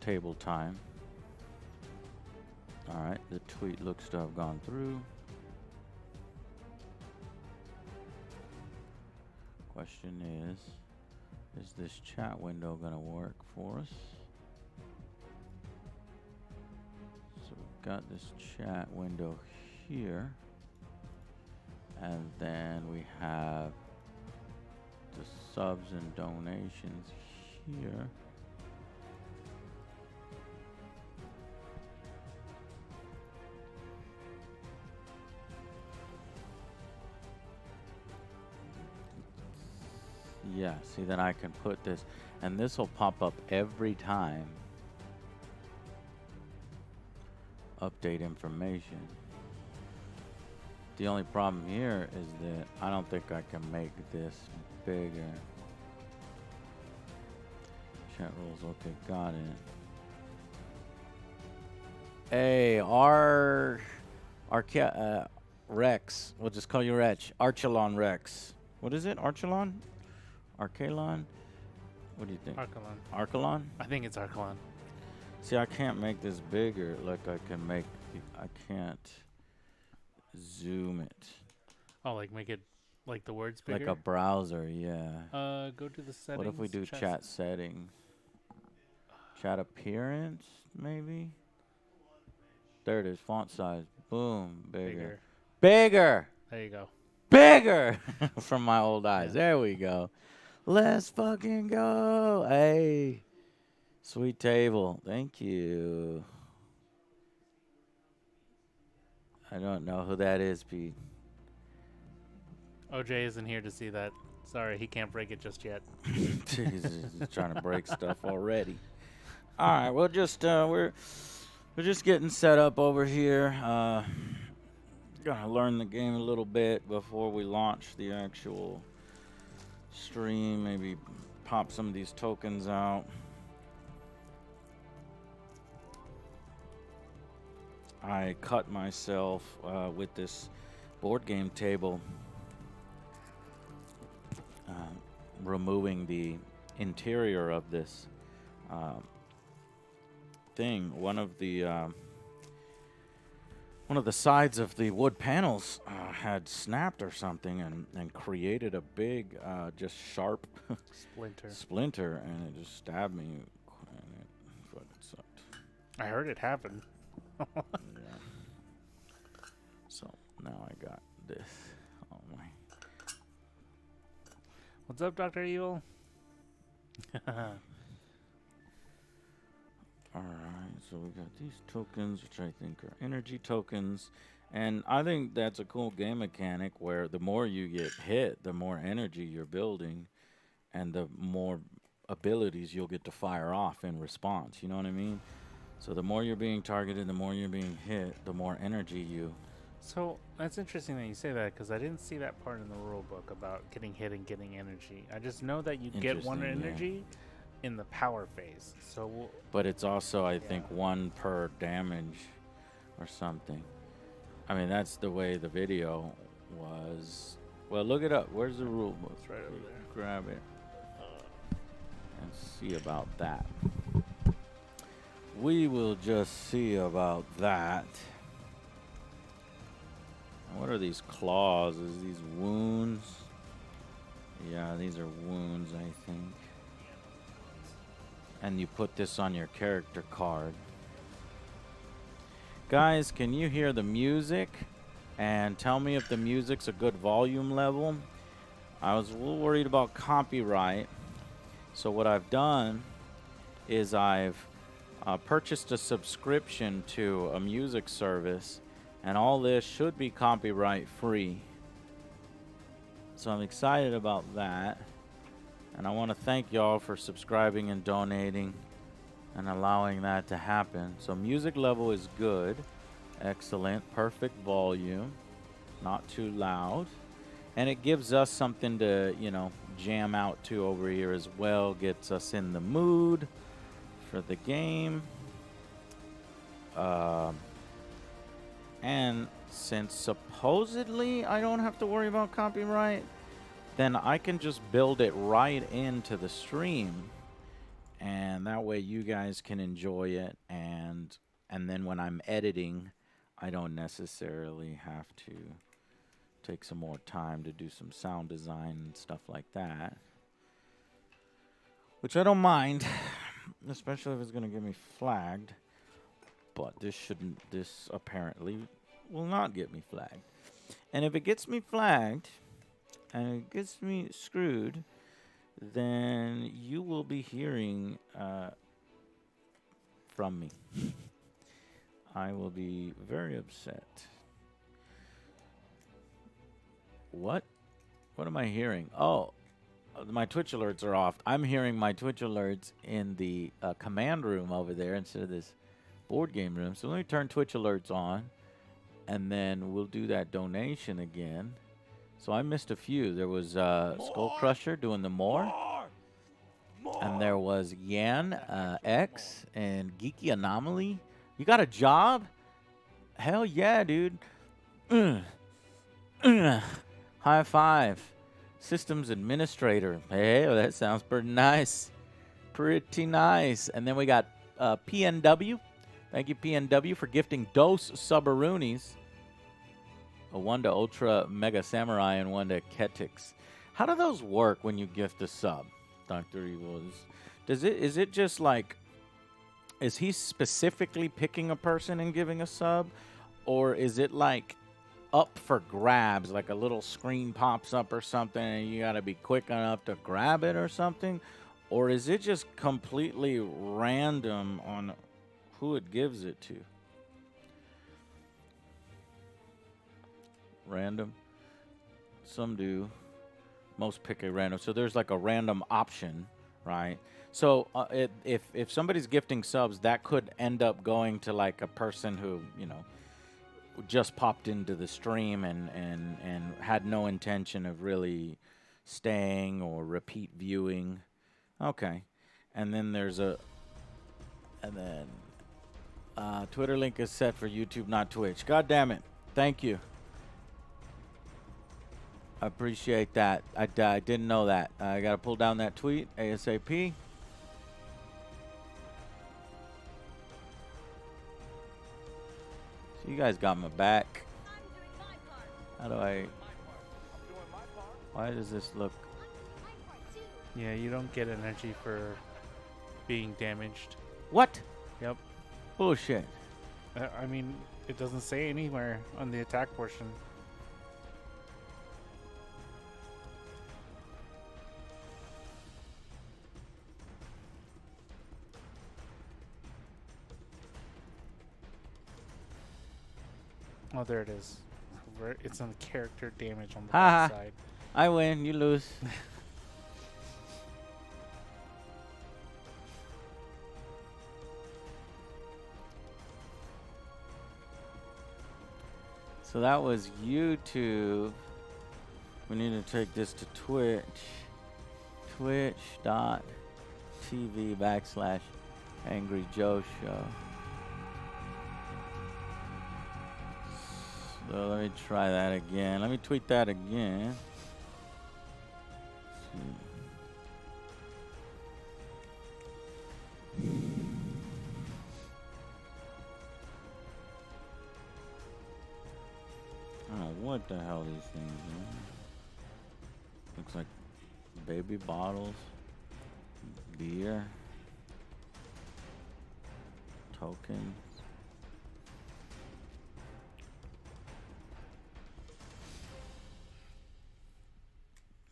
Tabletime. Alright, the tweet looks to have gone through. Question is this chat window gonna work for us? So we've got this chat window here. And then we have the subs and donations here. Yeah, see, then I can put this, and this will pop up every time. Update information. The only problem here is that I don't think I can make this bigger. Chat rules, okay, got it. Hey, Rex, we'll just call you Rex. Archelon Rex. What is it? Archelon? Archelon? What do you think? Archelon. Archelon? I think it's Archelon. See, I can't make this bigger like I can make. I can't zoom it. Oh, like make it like the words bigger? Like a browser, yeah. Go to the settings. What if we do chat settings? Chat appearance, maybe? There it is, font size. Boom, bigger. Bigger! There you go. Bigger! From my old eyes. Yeah. There we go. Let's fucking go. Hey. Sweet table. Thank you. I don't know who that is, Pete. OJ isn't here to see that. Sorry, he can't break it just yet. Jesus, he's trying to break stuff already. All right, we'll just we're just getting set up over here. Gonna learn the game a little bit before we launch the actual stream. Maybe pop some of these tokens out. I cut myself with this board game table, removing the interior of this thing. One of the sides of the wood panels had snapped or something, and created a big, just sharp splinter, and it just stabbed me, and it fucking sucked. I heard it happen. Yeah. So now I got this on my. What's up, Dr. Evil? Alright, so we got these tokens, which I think are energy tokens. And I think that's a cool game mechanic where the more you get hit, the more energy you're building, and the more abilities you'll get to fire off in response. You know what I mean? So the more you're being targeted, the more you're being hit, the more energy you... So that's interesting that you say that, because I didn't see that part in the rule book about getting hit and getting energy. I just know that you get one energy in the power phase. So, but it's also, I think, one per damage or something. I mean, that's the way the video was. Well, look it up. Where's the rule book? It's right over there. Grab it and see about that. We will just see about that. What are these claws? Is these wounds? Yeah, these are wounds, I think. And you put this on your character card. Guys, can you hear the music? And tell me if the music's a good volume level. I was a little worried about copyright. So what I've done is I've purchased a subscription to a music service, and all this should be copyright free. So I'm excited about that, and I want to thank y'all for subscribing and donating and allowing that to happen. So music level is good, excellent, perfect volume, not too loud, and it gives us something to, you know, jam out to over here as well, gets us in the mood for the game. And since supposedly I don't have to worry about copyright, then I can just build it right into the stream and that way you guys can enjoy it, and then when I'm editing, I don't necessarily have to take some more time to do some sound design and stuff like that, which I don't mind, especially if it's going to get me flagged. But this apparently will not get me flagged. And if it gets me flagged and it gets me screwed, then you will be hearing from me. I will be very upset. What? What am I hearing? Oh, my Twitch alerts are off. I'm hearing my Twitch alerts in the command room over there instead of this board game room. So let me turn Twitch alerts on, and then we'll do that donation again. So I missed a few. There was Skull Crusher doing the more. And there was Yan X and Geeky Anomaly. You got a job? Hell yeah, dude. High five. Systems administrator. Hey, well, that sounds pretty nice. Pretty nice. And then we got PNW. Thank you, PNW, for gifting Dos Subarunis. A one to Ultra Mega Samurai and one to Ketix. How do those work when you gift a sub, Dr. Evil? Is it just like, is he specifically picking a person and giving a sub? Or is it like up for grabs, like a little screen pops up or something and you gotta be quick enough to grab it or something? Or is it just completely random on who it gives it to? Random. Some do. Most pick a random. So there's like a random option, right? So if somebody's gifting subs, that could end up going to like a person who, you know, just popped into the stream and had no intention of really staying or repeat viewing. Okay. And then there's Twitter link is set for YouTube, not Twitch. God damn it. Thank you. I appreciate that. I didn't know that. I got to pull down that tweet ASAP. So you guys got my back. How do I... Why does this look... Yeah, you don't get energy for being damaged. What? Yep. Bullshit. I mean, it doesn't say anywhere on the attack portion. Oh, there it is. It's on character damage on the back side. I win, you lose. So that was YouTube. We need to take this to Twitch. Twitch.tv/Angry Joe Show. So let me try that again. Let me tweet that again. I don't know what the hell these things are. Looks like baby bottles, beer, tokens.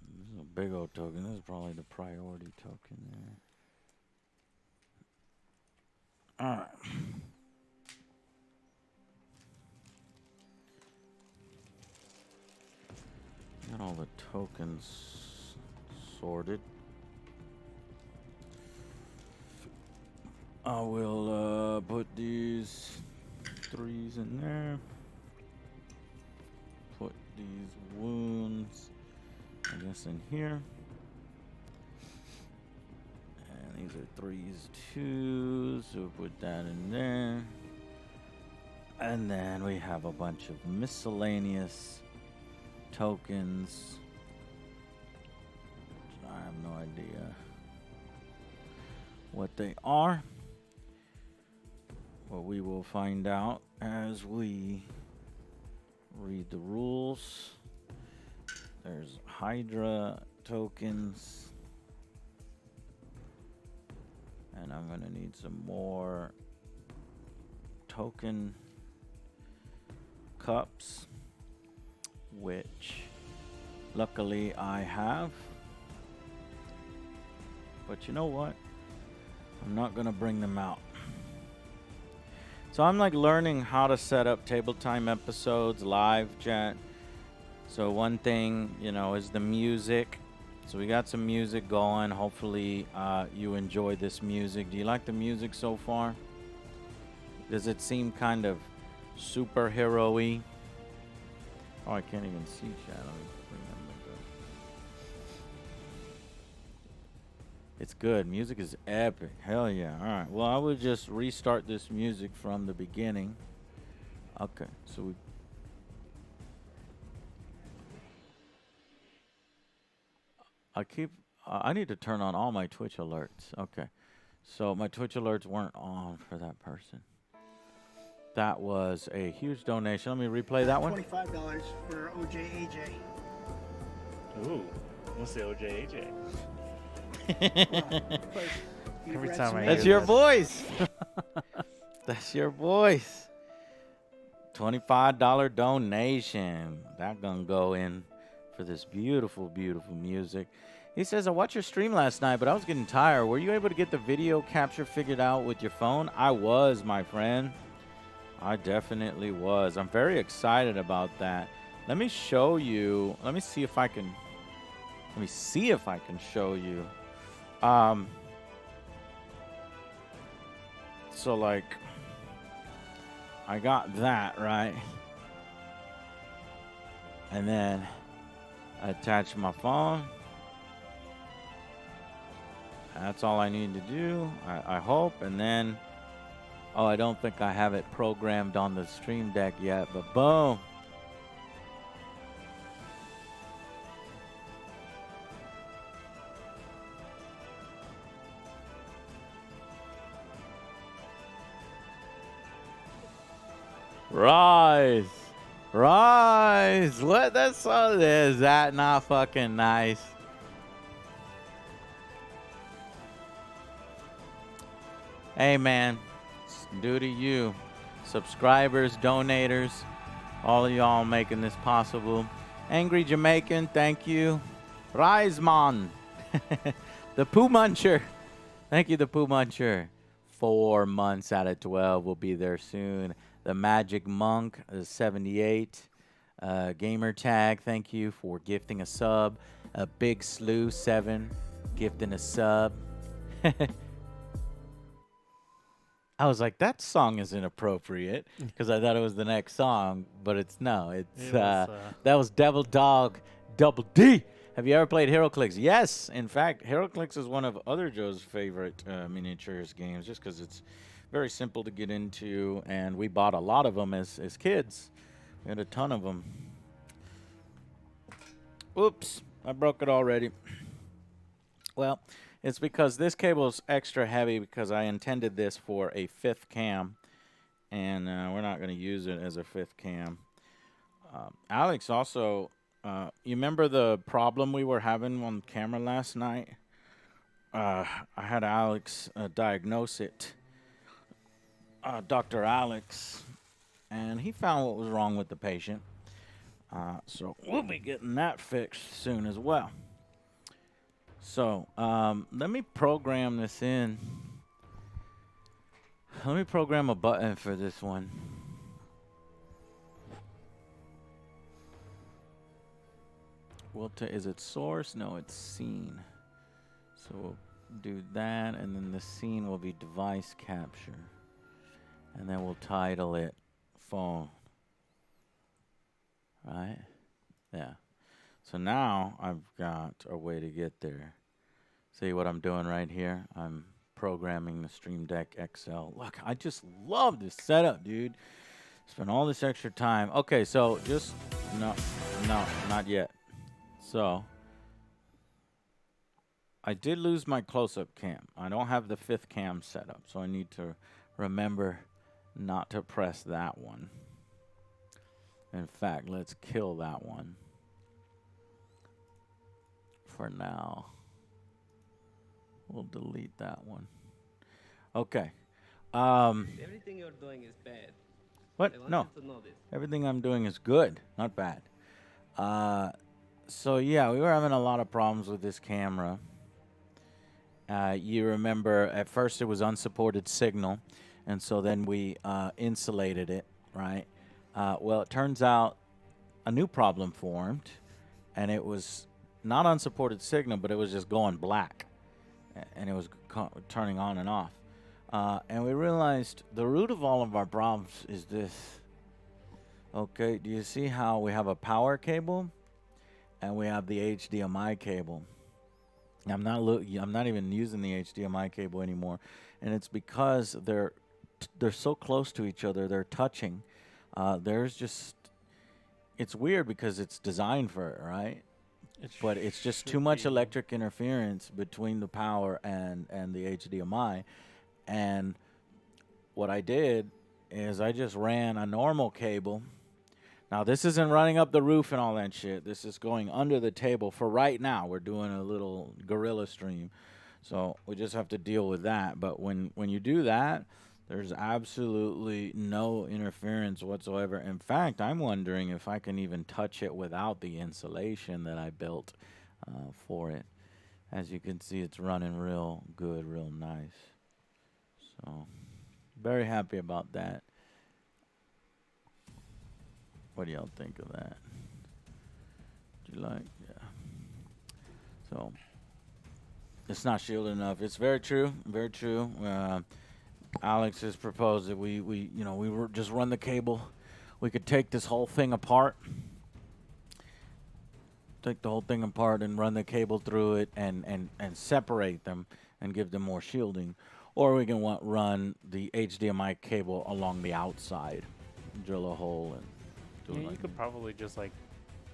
This is a big old token. This is probably the priority token there. All right. Got all the tokens sorted. I will put these 3s in there. Put these wounds, I guess, in here. And these are 3s, 2s, so put that in there. And then we have a bunch of miscellaneous tokens. I have no idea what they are. Well, we will find out as we read the rules. There's Hydra tokens. And I'm going to need some more token cups, which luckily I have. But you know what? I'm not going to bring them out. So I'm like learning how to set up Tabletime episodes, live chat. So one thing, you know, is the music. So we got some music going. Hopefully you enjoy this music. Do you like the music so far? Does it seem kind of superhero-y? Oh, I can't even see chat. It's good. Music is epic. Hell yeah. All right. Well, I would just restart this music from the beginning. Okay. So I need to turn on all my Twitch alerts. Okay. So my Twitch alerts weren't on for that person. That was a huge donation. Let me replay that one. $25 for OJAJ. Ooh, we'll say OJAJ. Every time I That's hear your this. voice. That's your voice. $25 donation. That gonna go in for this beautiful, beautiful music. He says, I watched your stream last night, but I was getting tired. Were you able to get the video capture figured out with your phone? I was, my friend. I definitely was. I'm very excited about that. Let me show you. Let me see if I can show you. So like I got that, right? And then I attached my phone. That's all I need to do, I hope. And then, oh, I don't think I have it programmed on the Stream Deck yet, but boom. Rise. Rise. What that song is? That not fucking nice? Hey man, it's due to you, subscribers, donators, all of y'all making this possible. Angry Jamaican, thank you. Rise man. The Poo Muncher. Thank you, the Poo Muncher. 4 months out of 12 will be there soon. The Magic Monk, 78. Gamer Tag, thank you for gifting a sub. A Big Slew, 7, gifting a sub. I was like, that song is inappropriate because I thought it was the next song, but it's no. It's that was Devil Dog Double D. Have you ever played HeroClix? Yes. In fact, HeroClix is one of other Joe's favorite miniatures games just because it's very simple to get into, and we bought a lot of them as kids. We had a ton of them. Oops, I broke it already. Well, it's because this cable is extra heavy because I intended this for a 5th cam, and we're not going to use it as a 5th cam. Alex also, you remember the problem we were having on camera last night? I had Alex diagnose it, Dr. Alex, and he found what was wrong with the patient. So we'll be getting that fixed soon as well. So let me program this in. Let me program a button for this one. Is it source? No, it's scene. So we'll do that, and then the scene will be device capture. And then we'll title it phone. Right? Yeah. So now I've got a way to get there. See what I'm doing right here? I'm programming the Stream Deck XL. Look, I just love this setup, dude. Spend all this extra time. Okay, so just, no, not yet. So, I did lose my close-up cam. I don't have the 5th cam set up, so I need to remember not to press that one. In fact, let's kill that one for now. We'll delete that one. Okay. Everything you're doing is bad. I What? want No. you to know this. Everything I'm doing is good, not bad. So yeah, we were having a lot of problems with this camera. You remember at first it was unsupported signal, and so then we insulated it, right? Well, it turns out a new problem formed, and it was not unsupported signal, but it was just going black, and it was turning on and off. And we realized the root of all of our problems is this. Okay, do you see how we have a power cable and we have the HDMI cable? I'm not even using the HDMI cable anymore, and it's because they're so close to each other. They're touching. It's weird because it's designed for it, right? But it's just too much electric interference between the power and the HDMI. And what I did is I just ran a normal cable. Now, this isn't running up the roof and all that shit. This is going under the table for right now. We're doing a little guerrilla stream. So we just have to deal with that. But when you do that, there's absolutely no interference whatsoever. In fact, I'm wondering if I can even touch it without the insulation that I built for it. As you can see, it's running real good, real nice. So, very happy about that. What do y'all think of that? Do you like? Yeah. So, it's not shielded enough. It's very true. Very true. Alex has proposed that we were just run the cable. We could take this whole thing apart. Take the whole thing apart and run the cable through it and separate them and give them more shielding. Or we can run the HDMI cable along the outside. Drill a hole and do it Yeah, like you could probably just like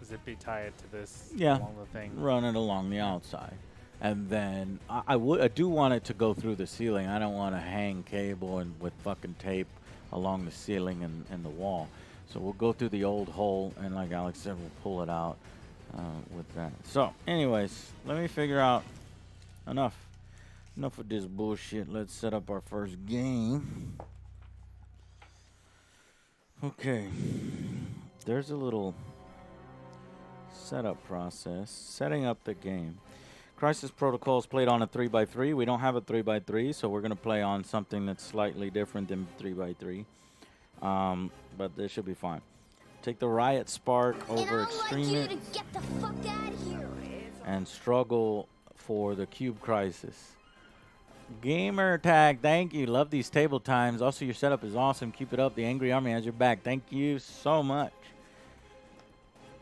zippy tie it to this Yeah. along the thing. run it along the outside. And then I do want it to go through the ceiling. I don't want to hang cable and with fucking tape along the ceiling and the wall. So we'll go through the old hole, and like Alex said, we'll pull it out with that. So, anyways, let me figure out enough of this bullshit. Let's set up our first game. Okay, there's a little setup process. Setting up the game. Crisis Protocol is played on a 3x3. We don't have a 3x3, so we're going to play on something that's slightly different than 3x3. But this should be fine. Take the Riot Spark over Extremist and struggle for the Cube Crisis. Gamer Tag, thank you. Love these table times. Also, your setup is awesome. Keep it up. The Angry Army has your back. Thank you so much.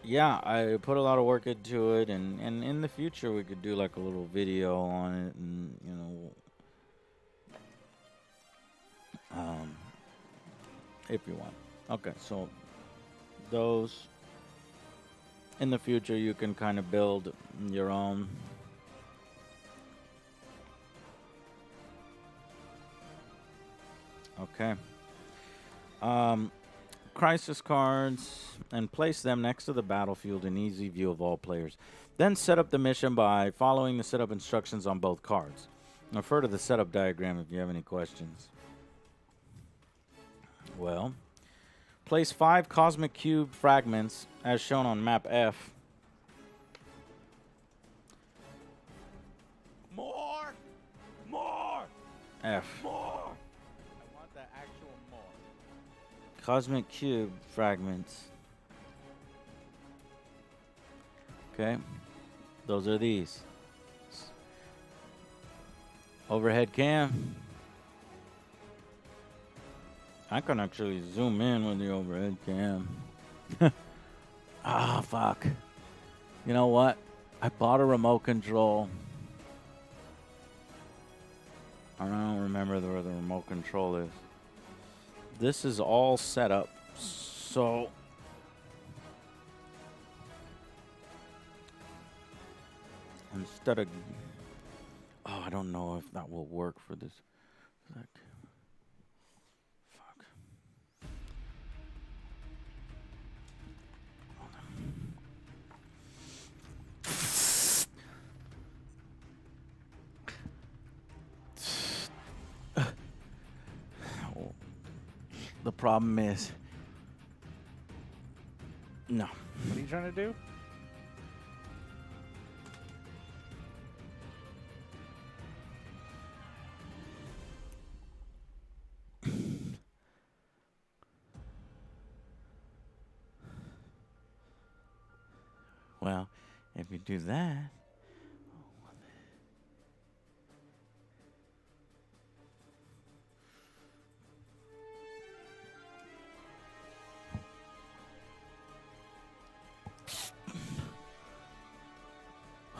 Yeah, I put a lot of work into it, and in the future we could do like a little video on it, and if you want. Okay, so those in the future you can kind of build your own. Okay. Crisis cards and place them next to the battlefield in easy view of all players. Then set up the mission by following the setup instructions on both cards. Refer to the setup diagram if you have any questions. Well, place 5 cosmic cube fragments as shown on map F. More! F. I want the actual more. Cosmic cube fragments. Okay. Those are these. Overhead cam. I can actually zoom in with the overhead cam. Ah, fuck. You know what? I bought a remote control. I don't remember where the remote control is. This is all set up, so instead of Oh, I don't know if that will work for this. Fuck. Oh, the problem is, no. What are you trying to do? Well, if you do that,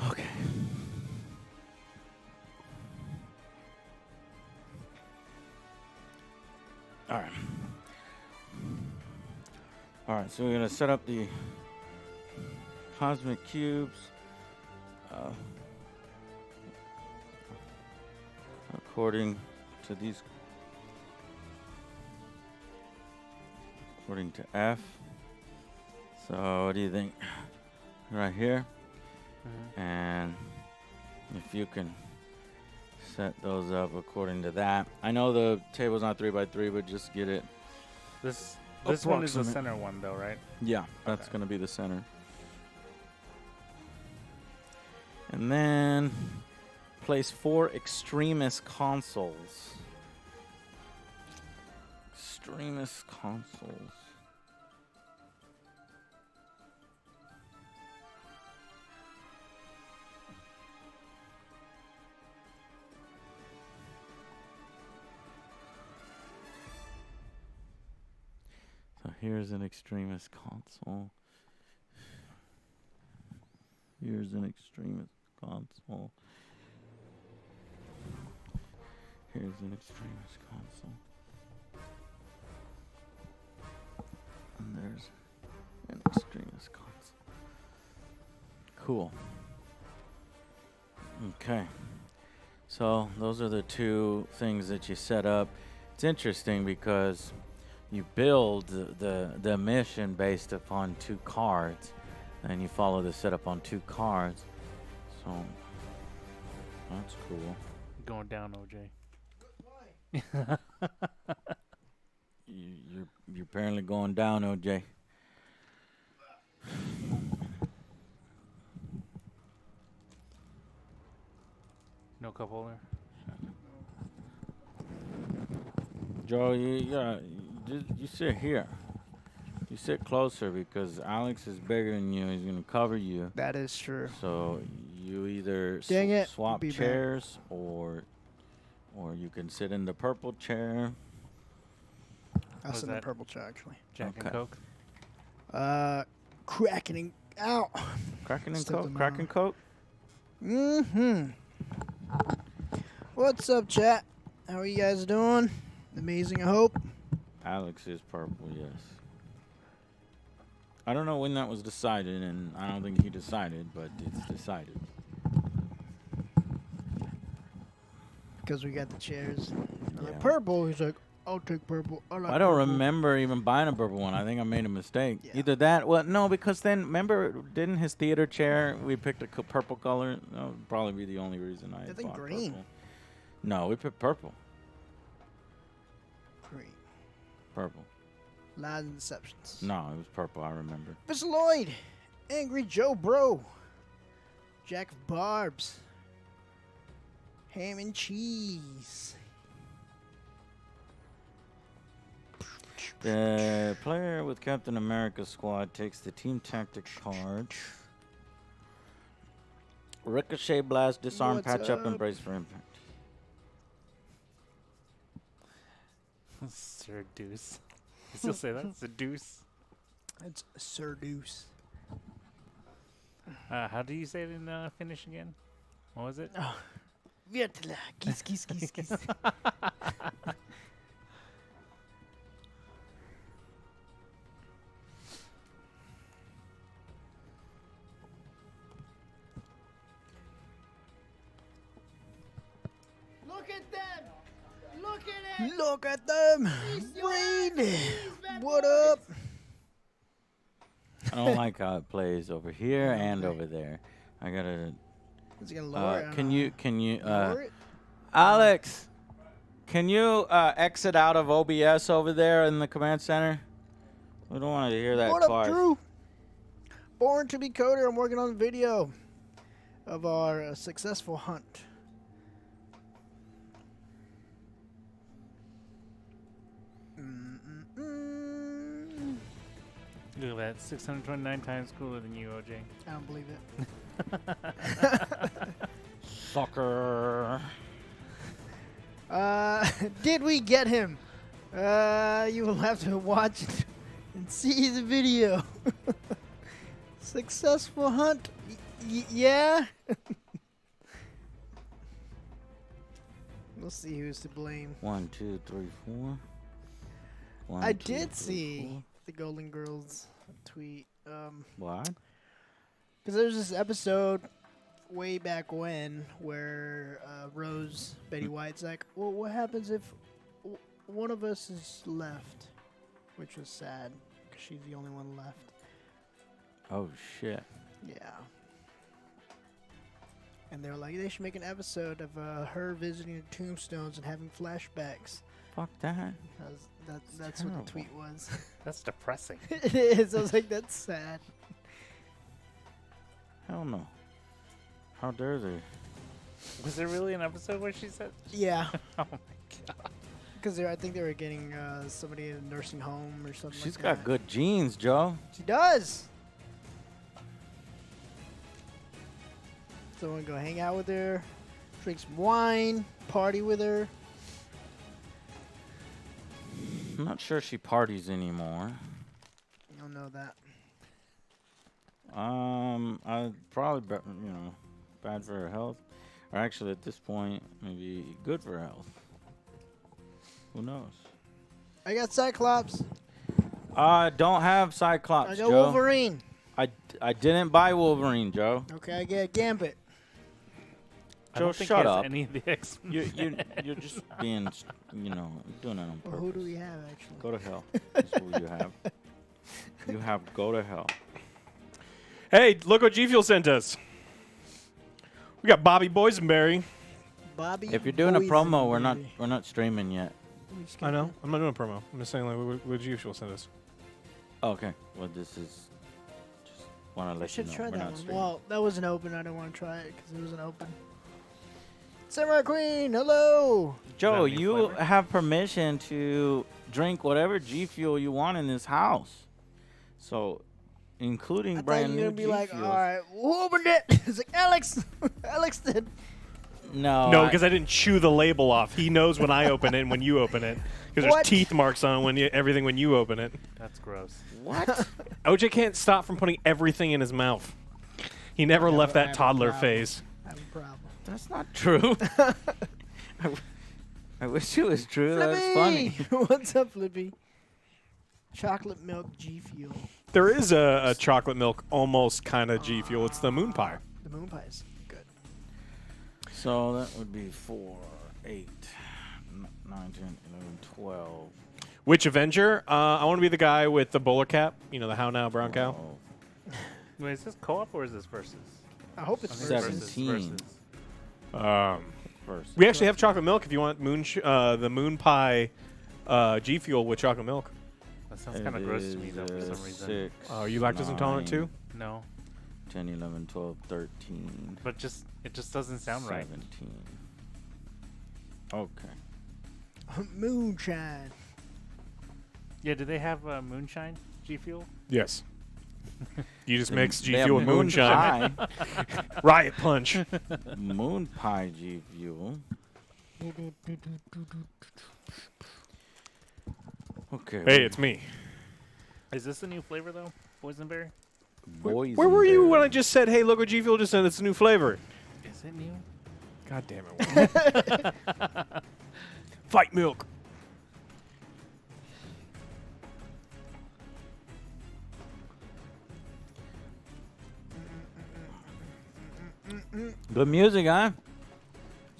okay. All right. All right, so we're going to set up the cosmic cubes. According to these, according to F. So what do you think? Right here. And if you can set those up according to that. I know the table's not 3x3, but just get it. This one is the Approximate. center one, though, right? Yeah, that's Okay. going to be the center. And then place 4 extremist consoles. Extremist consoles. So here's an extremist console. Here's an extremist console. Here's an extremist console. And there's an extremist console. Cool. Okay. So those are the 2 things that you set up. It's interesting because you build the mission based upon 2 cards, and you follow the setup on 2 cards. So that's cool. Going down, OJ. You're apparently going down, OJ. No cup holder. Joe, you sit here. You sit closer because Alex is bigger than you. He's gonna cover you. That is true. So you either Dang it, swap be back. chairs, or you can sit in the purple chair. I'll Was sit in the that- purple chair, actually. Jack Okay. and Coke. Cracking. Ow. Cracking and Stepped Coke. in my Cracking arm. Coke. Mm-hmm. What's up, chat? How are you guys doing? Amazing, I hope. Alex is purple. Yes. I don't know when that was decided, and I don't think he decided, but it's decided. Because we got the chairs. I'm like, Yeah. purple. He's like, I'll take purple. I like I don't purple. remember even buying a purple one. I think I made a mistake. Yeah. Either that, well, no, because then remember, didn't his theater chair we picked a purple color? That would probably be the only reason I think bought green. purple. No, we picked purple. Green. Purple. Lies and deceptions. No, it was purple. I remember. Mr. Lloyd. Angry Joe Bro. Jack of Barbs. Ham and cheese. The player with Captain America squad takes the team tactics cards. Ricochet, blast, disarm, What's patch up, and up? brace for impact. Seduce. You still say that? Seduce. It's Sir Deuce. How do you say it in Finnish again? What was it? Vietla. Kiss, kiss, kiss, kiss. Look at them! Look at it! Look at them! Rain! What up? I don't like how it plays over here and over there. I gotta. Is it gonna lower it? Can you Lower it? Alex? Can you exit out of OBS over there in the command center? We don't want to hear that What up, twice. Drew? Born to be Coder. I'm working on a video of our successful hunt. Look at that, 629 times cooler than you, OJ. I don't believe it. Sucker. Did we get him? You will have to watch it and see the video. Successful hunt. Yeah. We'll see who's to blame. 1, 2, 3, 4. I did see the Golden Girls tweet. What? Because there's this episode way back when where Rose, Betty White's like, well, what happens if one of us is left? Which was sad because she's the only one left. Oh shit. Yeah. And they're like, they should make an episode of her visiting the tombstones and having flashbacks. Fuck that. That's what the tweet was. That's depressing. It is. I was like, that's sad. Hell no. How dare they? Was there really an episode where she said? Yeah. Oh my god. Because I think they were getting somebody in a nursing home or something. She's like got that. good genes, Joe. She does. So I'm gonna go hang out with her, drink some wine, party with her. I'm not sure she parties anymore. I don't know that. I probably, bad for her health. Or actually, at this point, maybe good for her health. Who knows? I got Cyclops. I don't have Cyclops, I got Joe. Wolverine. I didn't buy Wolverine, Joe. Okay, I get Gambit. I Joe, don't think shut he has up. any of the X-Men. You're just being, you're doing it on Well, purpose. who do we have actually? Go to hell. That's who you have. You have go to hell. Hey, look what G Fuel sent us. We got Bobby Boysenberry. Bobby. If you're doing a promo, Boysenberry. we're not streaming yet. We just I got know. that. I'm not doing a promo. I'm just saying like what G Fuel sent us. Okay. Well, this is just want to I let you should know try we're that not one. streaming. Well, that wasn't open. I didn't want to try it because it wasn't open. Samurai Queen, hello. Joe, any you flavor? have permission to drink whatever G Fuel you want in this house. So, including I thought brand you were new gonna be G like, Fuels. all right, who opened it? It's like Alex. Alex did. No. No, because I didn't chew the label off. He knows when I open it and when you open it. Because there's What? teeth marks on everything when you open it. That's gross. What? OJ can't stop from putting everything in his mouth. He never Yeah, left but I that have a toddler problem. phase. I have a problem. That's not true. I wish it was true. That's funny. Flippy! What's up, Flippy? Chocolate milk G Fuel. There is a chocolate milk almost kind of G Fuel. It's the moon pie. The moon pie is good. So that would be 4, 8, 9, 10, 11, 12. Which Avenger? I want to be the guy with the bowler cap. You know, the How Now Brown Cow. 12, Wait, is this co-op or is this versus? I hope it's I think versus. 17. First. We actually have chocolate milk if you want the moon pie G Fuel with chocolate milk. That sounds kind of gross to me though for some reason. 6, Oh, are you lactose intolerant too? No, 10, 11, 12, 13, but it just doesn't sound right. 17. Okay. Moonshine. Yeah, do they have moonshine G Fuel? Yes. You just mix G They have Fuel with moon moonshine. pie. Riot Punch. Moon pie G Fuel. Okay. Hey, it's me. Is this a new flavor though? Boysenberry? Where were you when I just said, hey, look what G Fuel just said? It's a new flavor. Is it new? God damn it. Fight milk. Good music, huh?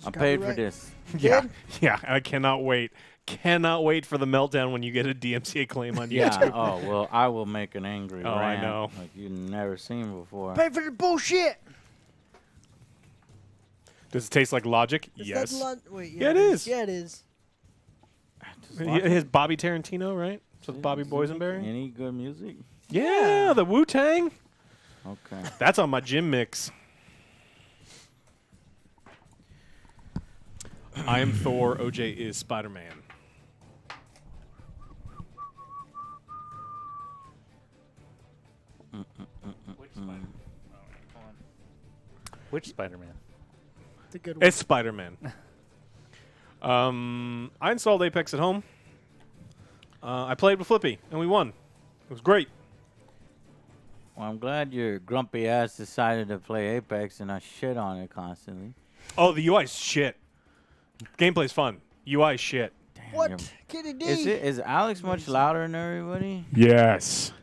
I paid for copyright. this. Yeah, Good? yeah. I cannot wait. Cannot wait for the meltdown when you get a DMCA claim on Yeah. YouTube. Oh well, I will make an angry Oh, I rant know. like you've never seen before. Pay for the bullshit. Does it taste like Logic? Is Yes. that wait, Yeah, it is. Yeah, it is. His Bobby Tarantino, right? So it's Bobby Boysenberry. Any good music? Yeah, the Wu Tang. Okay. That's on my gym mix. I am Thor. OJ is Spider-Man. Which Spider-Man? Which Spider-Man? The good one. It's Spider-Man. I installed Apex at home. I played with Flippy, and we won. It was great. Well, I'm glad your grumpy ass decided to play Apex and not shit on it constantly. Oh, the UI's shit. Gameplay's fun. UI shit. Damn, What? Kitty D. Is Alex much louder than everybody? Yes. Yeah,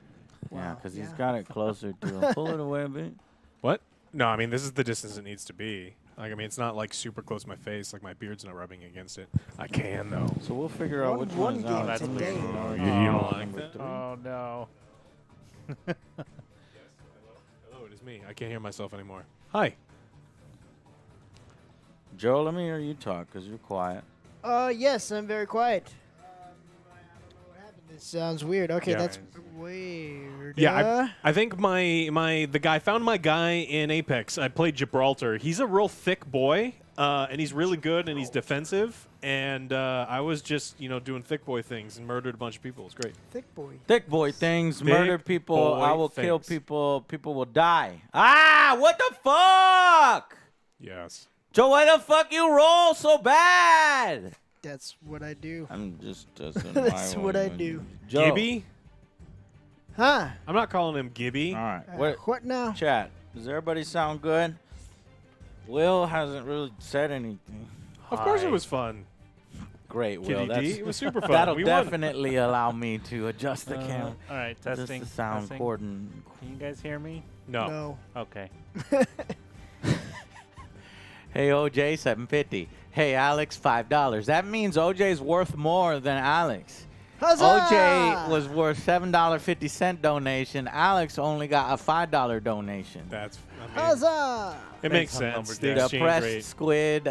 Wow, because he's yeah. got it closer to him. Pull it away a bit. What? No, I mean, this is the distance it needs to be. Like, I mean, it's not like super close to my face. Like, my beard's not rubbing against it. I can, though. So we'll figure out which One one's game Alex. today. You don't like number that? 3. Oh no. Hello, it is me. I can't hear myself anymore. Hi. Joe, let me hear you talk because you're quiet. Yes, I'm very quiet. I don't know what happened. This sounds weird. Okay, Yeah. that's weird. Yeah, I think the guy found my guy in Apex. I played Gibraltar. He's a real thick boy, and he's really good, and he's defensive. And I was just, doing thick boy things and murdered a bunch of people. It's great. thick boy. Thick boy things, Thick murder people, boy I will kill things. people, people will die. Ah, what the fuck? Yes. Joe, why the fuck you roll so bad? That's what I do. I'm just That's what I do. Joe. Gibby? Huh? I'm not calling him Gibby. All right. What now? Chat, does everybody sound good? Will hasn't really said anything. Of course Hi. it was fun. Great, Will. Kitty That's, D. It was super fun. that'll we won. definitely allow me to adjust the Uh, camera. All right, Just testing. the sound testing. cord and Can you guys hear me? No. Okay. Hey, OJ, $7.50. Hey, Alex, $5. That means OJ's worth more than Alex. Huzzah! OJ was worth $7.50 donation. Alex only got a $5 donation. That's, Huzzah! it makes Thanks, sense. Lumberjack. The The exchange pressed rate. squid,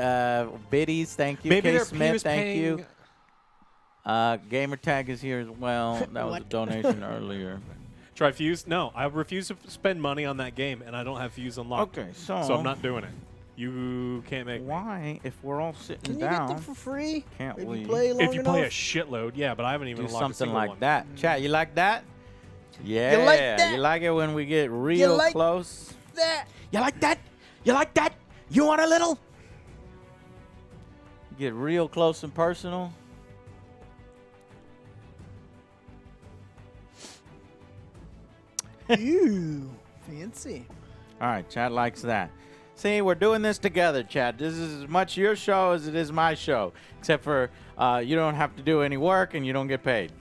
biddies, thank you. Maybe K. he Smith, was thank paying, you. Gamer tag is here as well. That was a What? donation earlier. Try Fuse? No, I refuse to spend money on that game, and I don't have Fuse unlocked. Okay, so So I'm not doing it. You can't make me. why, if we're all sitting Can you get down, them for free? can't If we you play long If you play a enough? shitload, yeah, but I haven't even do unlocked a something single like one. that? Chat, you like that? Yeah, like that? You like it when we get real like close? That. You like that? You like that? You want a little? Get real close and personal. Ew, fancy. All right, Chad likes that. See, we're doing this together, Chad. This is as much your show as it is my show, except for you don't have to do any work and you don't get paid.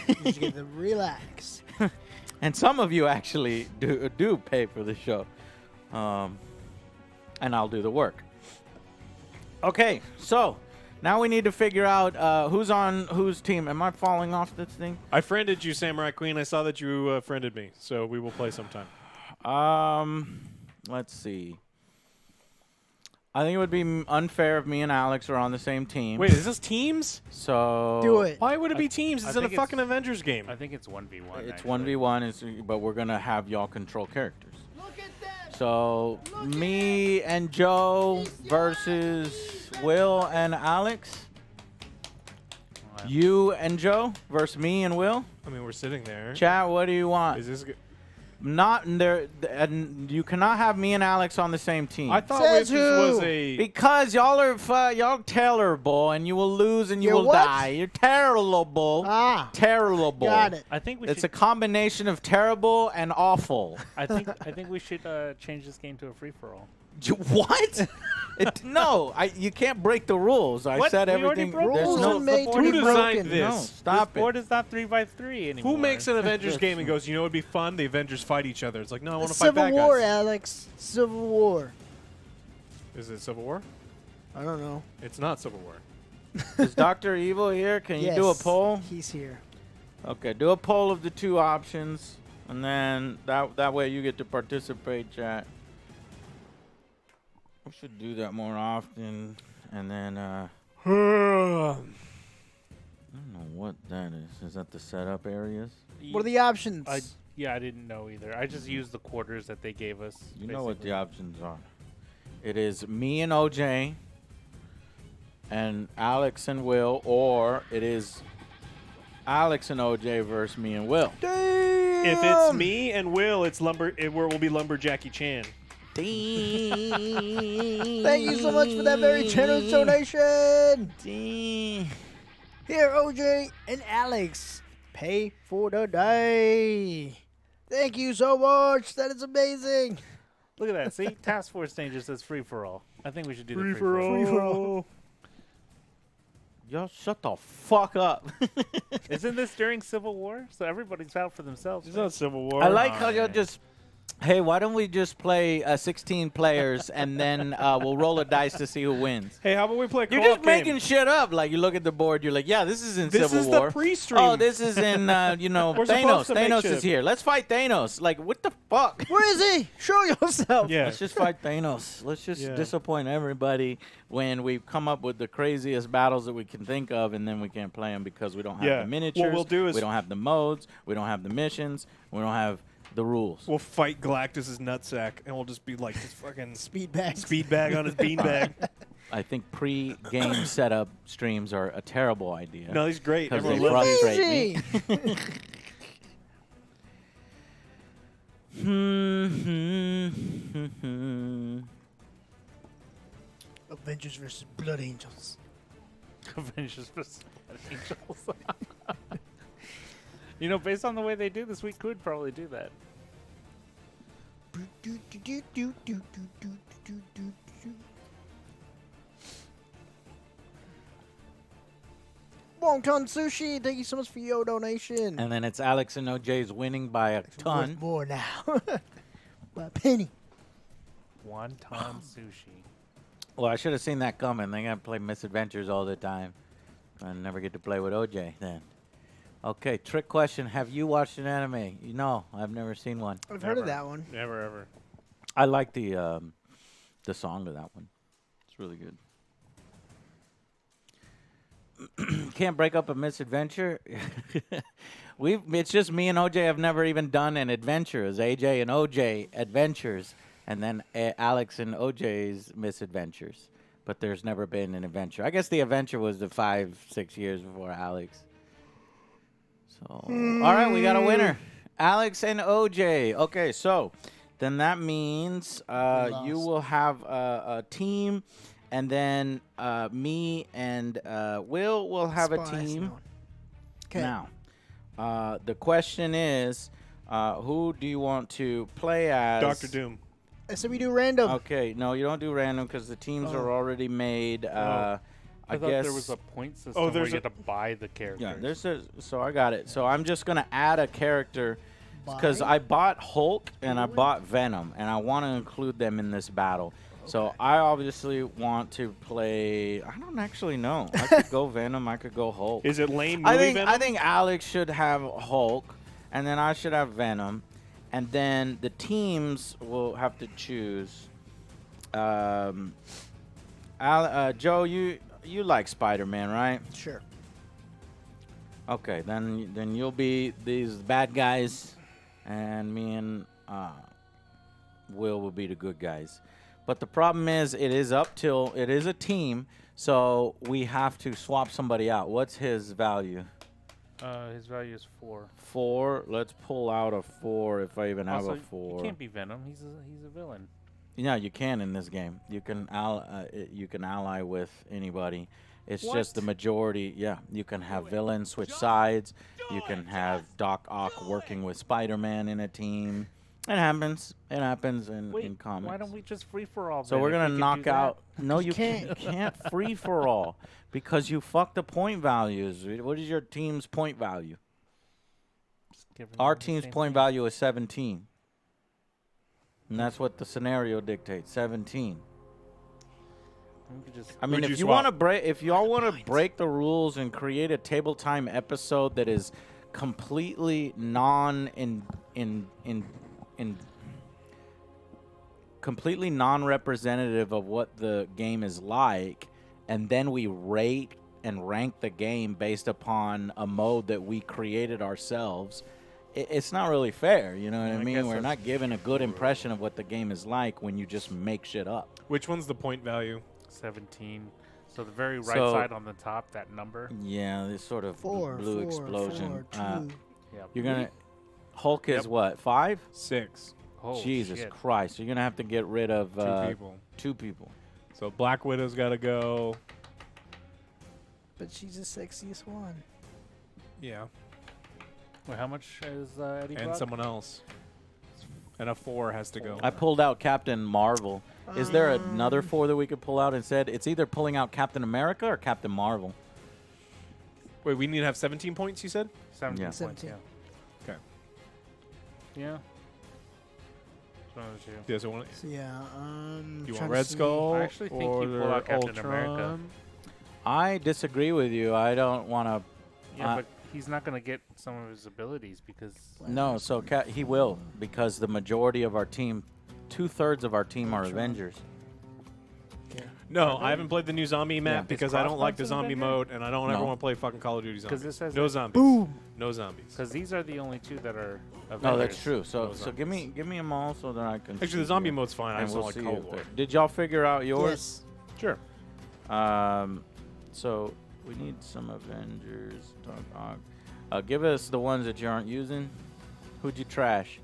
You just get to relax. And some of you actually do pay for the show, and I'll do the work. Okay, so now we need to figure out who's on whose team. Am I falling off this thing? I friended you, Samurai Queen. I saw that you friended me, so we will play sometime. Let's see. I think it would be unfair if me and Alex are on the same team. Wait, is this teams? So Do it. Why would it be teams? I It's in a think it's- fucking Avengers game. I think it's 1v1. It's actually. 1v1, but we're gonna have y'all control characters. Look at that. So me and Joe versus Will and Alex. Alright. You and Joe versus me and Will. I mean, we're sitting there. Chat, what do you want? Is this? Not there. And you cannot have me and Alex on the same team. I thought Says this was who? a. Because y'all are y'all terrible, and you will lose and you You're will what? die. You're terrible. Ah, Terrible. got it. I think we It's a should. combination of terrible and awful. I think we should change this game to a free for all. What? No, you can't break the rules. I What? said We already everything. broke There's Rules no are made to Who be designed broken. this? No, stop This board it. is not 3x3 anymore. Who makes an Avengers game and goes, you know, it'd be fun? The Avengers fight each other. It's like, no, I want to fight Civil bad War, guys. Alex. Civil War. Is it Civil War? I don't know. It's not Civil War. Is Dr. Evil here? Can you do a Yes, poll? He's here. Okay, do a poll of the two options, and then that way you get to participate, chat. We should do that more often, and then I don't know what that is. Is that the setup areas? What are the options? I didn't know either. I just used the quarters that they gave us. You know what the basically. options are. It is me and OJ, and Alex and Will, or it is Alex and OJ versus me and Will. Damn! If it's me and Will, it will be Lumberjacky Chan. Thank you so much for that very generous donation. Here, OJ and Alex, pay for the day. Thank you so much. That is amazing. Look at that. See, Task Force Danger says free for all. I think we should do the Free free for for all. Free for all. Y'all shut the fuck up. Isn't this during Civil War? So everybody's out for themselves. It's right? not Civil War. I like how y'all yeah. just, hey, why don't we just play 16 players and then we'll roll a dice to see who wins? Hey, how about we play a You're co-op just making game? shit up. Like, you look at the board, you're like, yeah, this is in This Civil is War. the pre-stream. Oh, this is in, We're Thanos. supposed to make Thanos shit. is here. Let's fight Thanos. Like, what the fuck? Where is he? Show yourself. Yeah. Let's just fight Thanos. Let's just Yeah. disappoint everybody when we come up with the craziest battles that we can think of, and then we can't play them because we don't have Yeah. the miniatures. What we'll do is- we don't have the modes. We don't have the missions. We don't have the rules. We'll fight Galactus's nutsack, and we'll just be like this fucking Speed bags. speed bag on his beanbag. I think pre-game setup streams are a terrible idea. No, he's great. 'Cause Everyone they loves it. frustrate me. Avengers versus Blood Angels. Avengers vs. Angels. Based on the way they do this, we could probably do that. Wonton Sushi, thank you so much for your donation. And then it's Alex and OJ's winning by a ton. Worth more now. By a penny. Wonton sushi. Well, I should have seen that coming. They gotta play Misadventures all the time. I never get to play with OJ then. Okay, trick question. Have you watched an anime? No, I've never seen one. I've heard of Never. that one. Never ever. I like the song of that one. It's really good. Can't break up a misadventure. It's just me and OJ have never even done an adventure. It's AJ and OJ adventures, and then Alex and OJ's misadventures. But there's never been an adventure. I guess the adventure was the 5-6 years before Alex. So all right, we got a winner, Alex and OJ. Okay, so then that means you lost. will have a team. And then me and will have a Spies, team. no. Okay. Now, the question is, who do you want to play as? Doctor Doom. I said we do random. Okay, no, you don't do random because the teams are already made. I I thought guess there was a point system Oh, where there's you a- had to buy the characters. yeah. There's a so I got it. So I'm just gonna add a character because Buy? I bought Hulk and I bought Venom and I want to include them in this battle. So I obviously want to play. I don't actually know. I could go Venom. I could go Hulk. Is it lame movie Venom? I think Alex should have Hulk, and then I should have Venom, and then the teams will have to choose. Joe, you like Spider-Man, right? Sure. Okay, then you'll be these bad guys, and me and will be the good guys. But the problem is, it is a team, so we have to swap somebody out. What's his value? His value is 4. 4. Let's pull out a 4 if I even have Also, a 4. you can't be Venom. He's a villain. Yeah, you can in this game. You can ally with anybody. It's just the majority. Yeah, you can have villains switch sides. You can have Doc Ock working with Spider-Man in a team. It happens. It happens in comics. Why don't we just free for all? So then, we're if gonna we could knock do that? out. No, You you can't. can't free for all because you fucked the point values. What is your team's point value? Just give Our them the team's same point thing. value is 17, and that's what the scenario dictates. 17. We could just I mean, Who'd if you you want to swap? break, if y'all want to break the rules and create a table time episode that is completely completely non-representative of what the game is like, and then we rate and rank the game based upon a mode that we created ourselves, it's not really fair. You know what I I mean? guess We're that's not giving a good impression of what the game is like when you just make shit up. Which one's the point value? 17. So the very right So- side on the top, that number. Yeah, this sort of Four, blue four, explosion. four, 2. Yeah. You're gonna Hulk is Yep. what, 5? 6. Oh, Jesus shit. Christ! You're gonna have to get rid of 2 people. 2 people. So Black Widow's got to go. But she's the sexiest one. Yeah. Wait, how much is Eddie And Brock? someone else. And a 4 has to go. I pulled out Captain Marvel. Is there another 4 that we could pull out instead? It's either pulling out Captain America or Captain Marvel. Wait, we need to have 17 points, you said? 17 Yeah. points, 17. yeah. Okay. Yeah. Which one was you? Yeah, so one, So yeah, you trying want to Red see- Skull? I actually think you or pull out Captain Ultron? America. I disagree with you. I don't want to. Yeah, but he's not going to get some of his abilities because No, so he will, because the majority of our team, 2/3 of our team are Avengers. No, I haven't played the new zombie map Yeah. because Is I don't like the Crossbones zombie Avenger? mode, and I don't ever No. want to play fucking Call of Duty because zombies. this says No that- zombies. Boom. No zombies. because these are the only 2 that are Avengers. No, that's true. So Those so give me them all so that I can. Actually, see the zombie you. mode's fine. I And just we'll don't see like if Cold War. Did y'all figure out yours? Yes. Sure. So we need some Avengers. Give us the ones that you aren't using. Who'd you trash?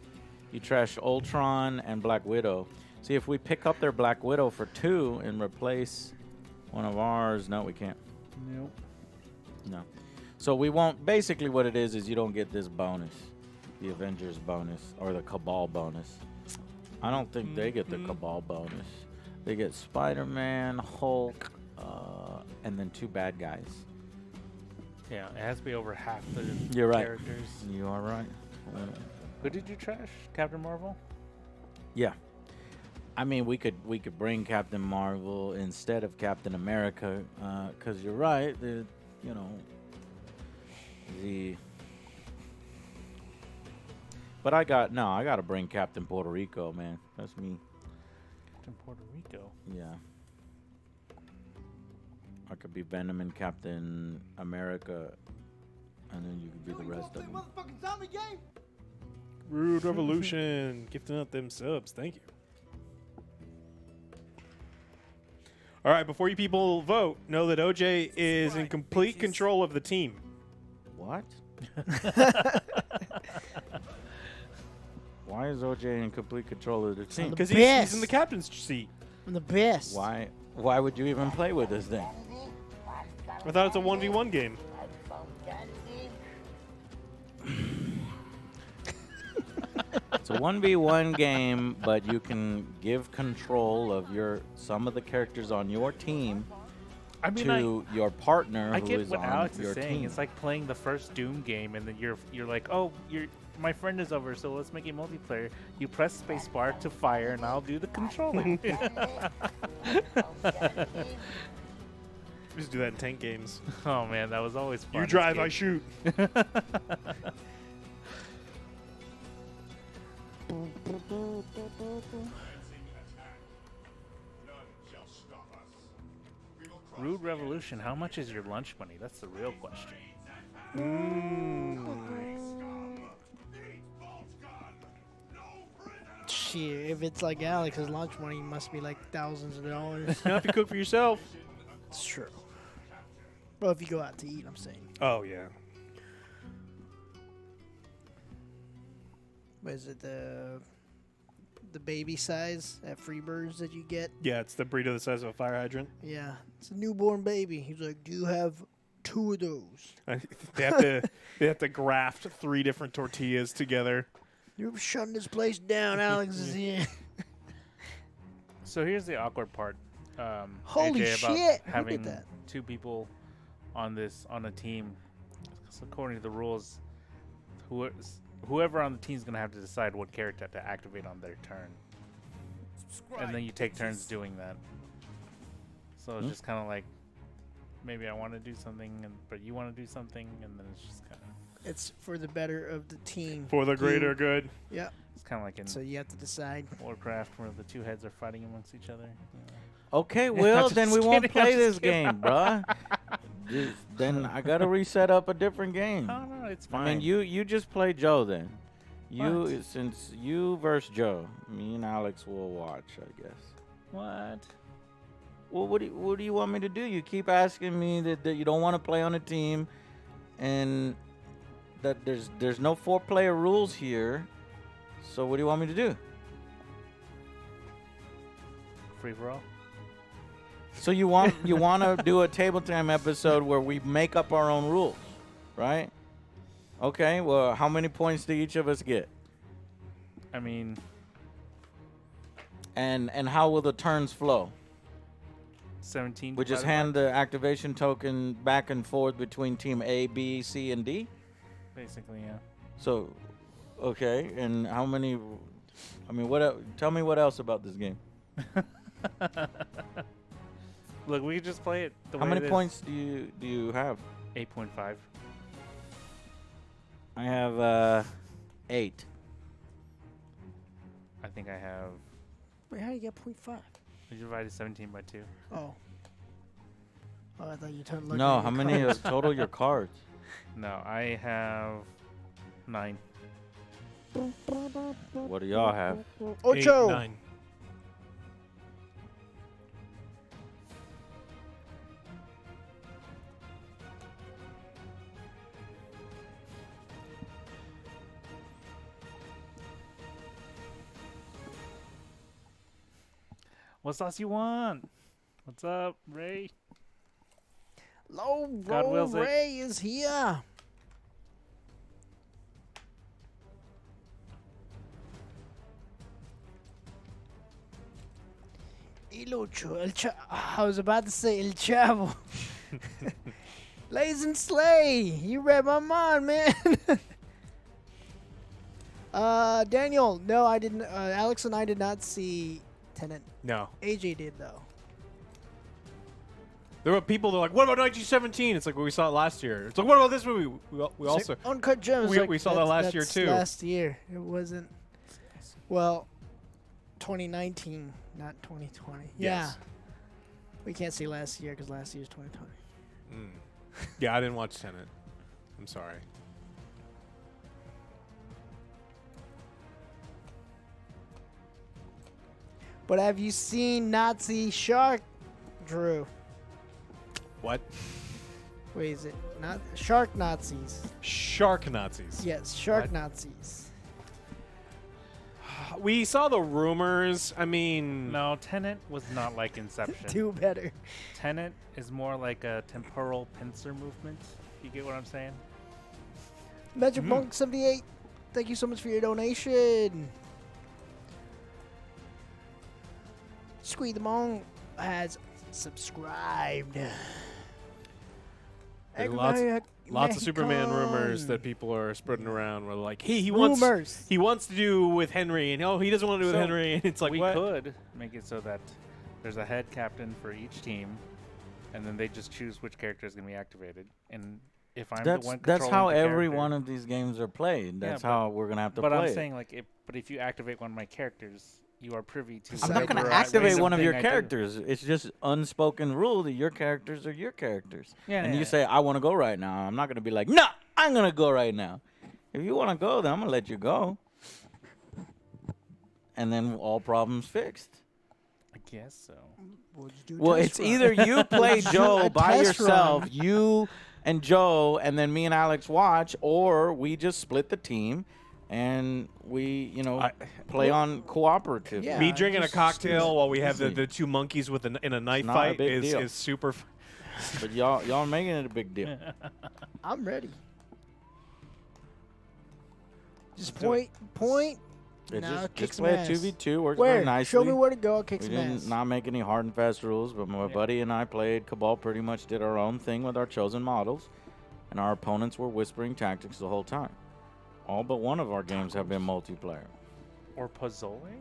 You trashed Ultron and Black Widow. See, if we pick up their Black Widow for 2 and replace one of ours, no, we can't. Nope. No. So we won't. Basically, what it is you don't get this bonus, the Avengers bonus or the Cabal bonus. I don't think they get the Cabal bonus. They get Spider-Man, Hulk, and then 2 bad guys. Yeah, it has to be over half the You're right. characters. You are right. Who did you trash? Captain Marvel? Yeah. I mean, we could bring Captain Marvel instead of Captain America, because you're right. The But I got to bring Captain Puerto Rico, man. That's me. Captain Puerto Rico. Yeah. I could be Venom and Captain America, and then you could be the rest of them. Rude Revolution. Gifting out them subs. Thank you. All right, before you people vote, know that OJ is in complete control of the team. What? Why is OJ in complete control of the team? Because best. he's in the captain's seat. I'm the best. Why would you even play with us then? I thought it's a 1v1 game. It's a 1v1 game, but you can give control of some of the characters on your team I mean, to your partner I who get is what on Alex your is saying. team. It's like playing the first Doom game, and then you're like, oh, my friend is over, so let's make it multiplayer. You press spacebar to fire, and I'll do the controlling. We just do that in tank games. Oh man, that was always fun. You drive, I shoot. Rude Revolution. How much is your lunch money? That's the real question. Shit, if it's like Alex's lunch money, it must be like thousands of dollars. Now, if you cook for yourself. It's true. Well, if you go out to eat, I'm saying. Oh, yeah. What is it, the baby size at Freebirds that you get? Yeah, it's the burrito the size of a fire hydrant. Yeah, it's a newborn baby. He's like, do you have 2 of those? They have to graft 3 different tortillas together. You're shutting this place down. Alex is here. So here's the awkward part. Holy AJ, about shit, who did having that? 2 people on a team. So according to the rules, whoever on the team is gonna have to decide what character to activate on their turn, and then you take turns doing that. So it's just kind of like maybe I want to do something, but you want to do something, and then it's just kind of. It's for the better of the team. For the greater You- good. Yeah. It's kind of like in So you have to decide. Warcraft where the two heads are fighting amongst each other. Okay, Will, then we just won't kidding, I'm play just this game, bruh. Then I gotta reset up a different game. Oh no, it's fine. I mean, you just play Joe then. What? Since you versus Joe, me and Alex will watch, I guess. What? Well, what do you want me to do? You keep asking me that you don't want to play on a team, and that there's no 4-player rules here. So what do you want me to do? Free for all? So you want to do a Tabletime episode where we make up our own rules, right? Okay. Well, how many points do each of us get? I mean, And how will the turns flow? 17. We just divided hand the activation token back and forth between team A, B, C, and D. by- Basically, yeah. So, okay. And how many? I mean, tell me what else about this game? Look, we could just play it the How way many it is. points do you have? 8.5. I have 8. I think I have. Wait, how do you get 0.5? We divided 17 by 2. Oh. Oh, I thought you turned. looked No, at how your many cards. total your cards? No, I have 9. What do y'all have? 8, Ocho. 9. What sauce you want? What's up, Ray? Low God Roll wills it. Ray is here. I was about to say El Chavo. Lays and Slay. You read my mind, man. Daniel, no, I didn't. Alex and I did not see Tenet. No. AJ did, though. There were people that are like, what about 1917? It's like, well, we saw it last year. It's like, what about this movie? We It's also. like Uncut Gems. we saw that last year, that's too. Last year. It wasn't. Well, 2019, not 2020. Yeah. Yes. We can't say last year because last year's 2020. Yeah, I didn't watch Tenet. I'm sorry. But have you seen Nazi Shark, Drew? What? Wait, is it not Shark Nazis? Shark Nazis. Yes, Shark What? Nazis. We saw the rumors. I mean, No, Tenet was not like Inception. Do better. Tenet is more like a temporal pincer movement. You get what I'm saying? Magic Monk 78. Thank you so much for your donation. Squeeze the Monk has subscribed. There's lots of Superman rumors that people are spreading around. Where like, hey, he Rumors. wants to do with Henry, and he doesn't want to do with So, Henry. And it's like, we what? could make it so that there's a head captain for each team, and then they just choose which character is going to be activated. And if I'm the one That's controlling how the every character- one of these games are played. Yeah, That's but- how we're gonna have to But play. I'm it. saying like, if you activate one of my characters, you are privy to. I'm not Decide gonna the activate random one of thing your I do. characters. It's just unspoken rule that your characters are your characters. Yeah, and yeah, you yeah. say, I want to go right now. I'm not gonna be like, no, I'm gonna go right now. If you want to go, then I'm gonna let you go. And then all problems fixed. I guess so. We'll just do a Well, test it's run. either you play Joe A by test yourself, run. you and Joe, and then me and Alex watch, or we just split the team and we, play on cooperative. Yeah. Me drinking a just cocktail while we have easy. the two monkeys with in a knife not a fight big deal. is super. But y'all making it a big deal. I'm ready. Just Let's do it. point. It Now just kick some play a ass. 2v2, works Where? very nicely. Show me where to go. I'll kick We some didn't ass. not make any hard and fast rules, but my buddy and I played Cabal. Pretty much did our own thing with our chosen models, and our opponents were whispering tactics the whole time. All but one of our games have been multiplayer. Or Pozzoli?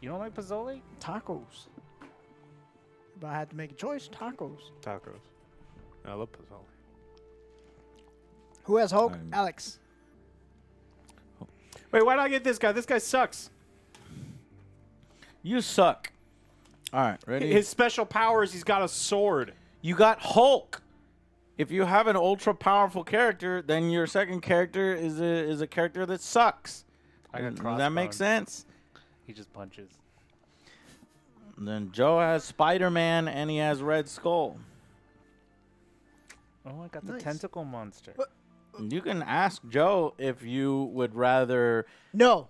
You don't like Pozzoli? Tacos. If I had to make a choice, tacos. Tacos. I love pozole. Who has Hulk? Um, Alex. Wait, why did I get this guy? This guy sucks. You suck. All right, ready? His special powers, he's got a sword. You got Hulk. If you have an ultra powerful character, then your second character is a character that sucks. I got Does that make crossbones. sense? He just punches. And then Joe has Spider-Man and he has Red Skull. Oh, I got the Nice. tentacle monster. You can ask Joe if you would rather No.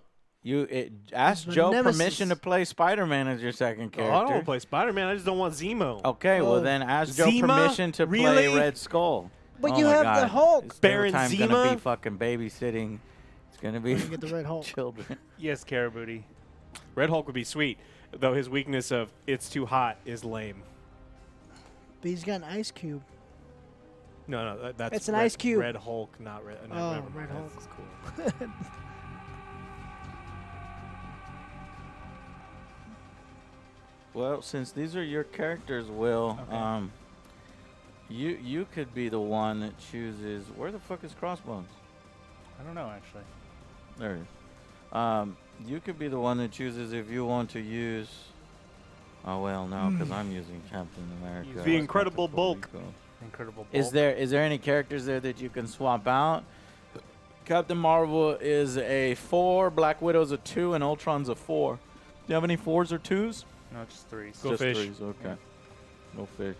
ask my Joe nemesis. permission to play Spider-Man as your second Oh, I don't character. want to play Spider-Man. I just don't want Zemo. Okay, well Oh. then ask Joe Zima? permission to Really? play Red Skull. But Oh you my have God. the Hulk. It's Baron Tabletime gonna Zima? be fucking babysitting. It's gonna be We're gonna get the Red Hulk. children. Yes, Carabooty. Red Hulk would be sweet, though his weakness of it's too hot is lame. But he's got an ice cube. No, that's It's an Red, ice cube. Red Hulk, not Red. No, Oh, never mind. Red Hulk. That's cool. Well, since these are your characters, Will, Okay. you could be the one that chooses. Where the fuck is Crossbones? I don't know, actually. There it is. You could be the one that chooses if you want to use. Oh well, no, because I'm using Captain America. Use the That's not Incredible Puerto Bulk. Rico. Incredible Is Bulk. there any characters there that you can swap out? Captain Marvel is a 4, Black Widow's a 2, and Ultron's a 4. Do you have any 4s or 2s? No, just 3s. Go Just fish. 3s, okay. No fish.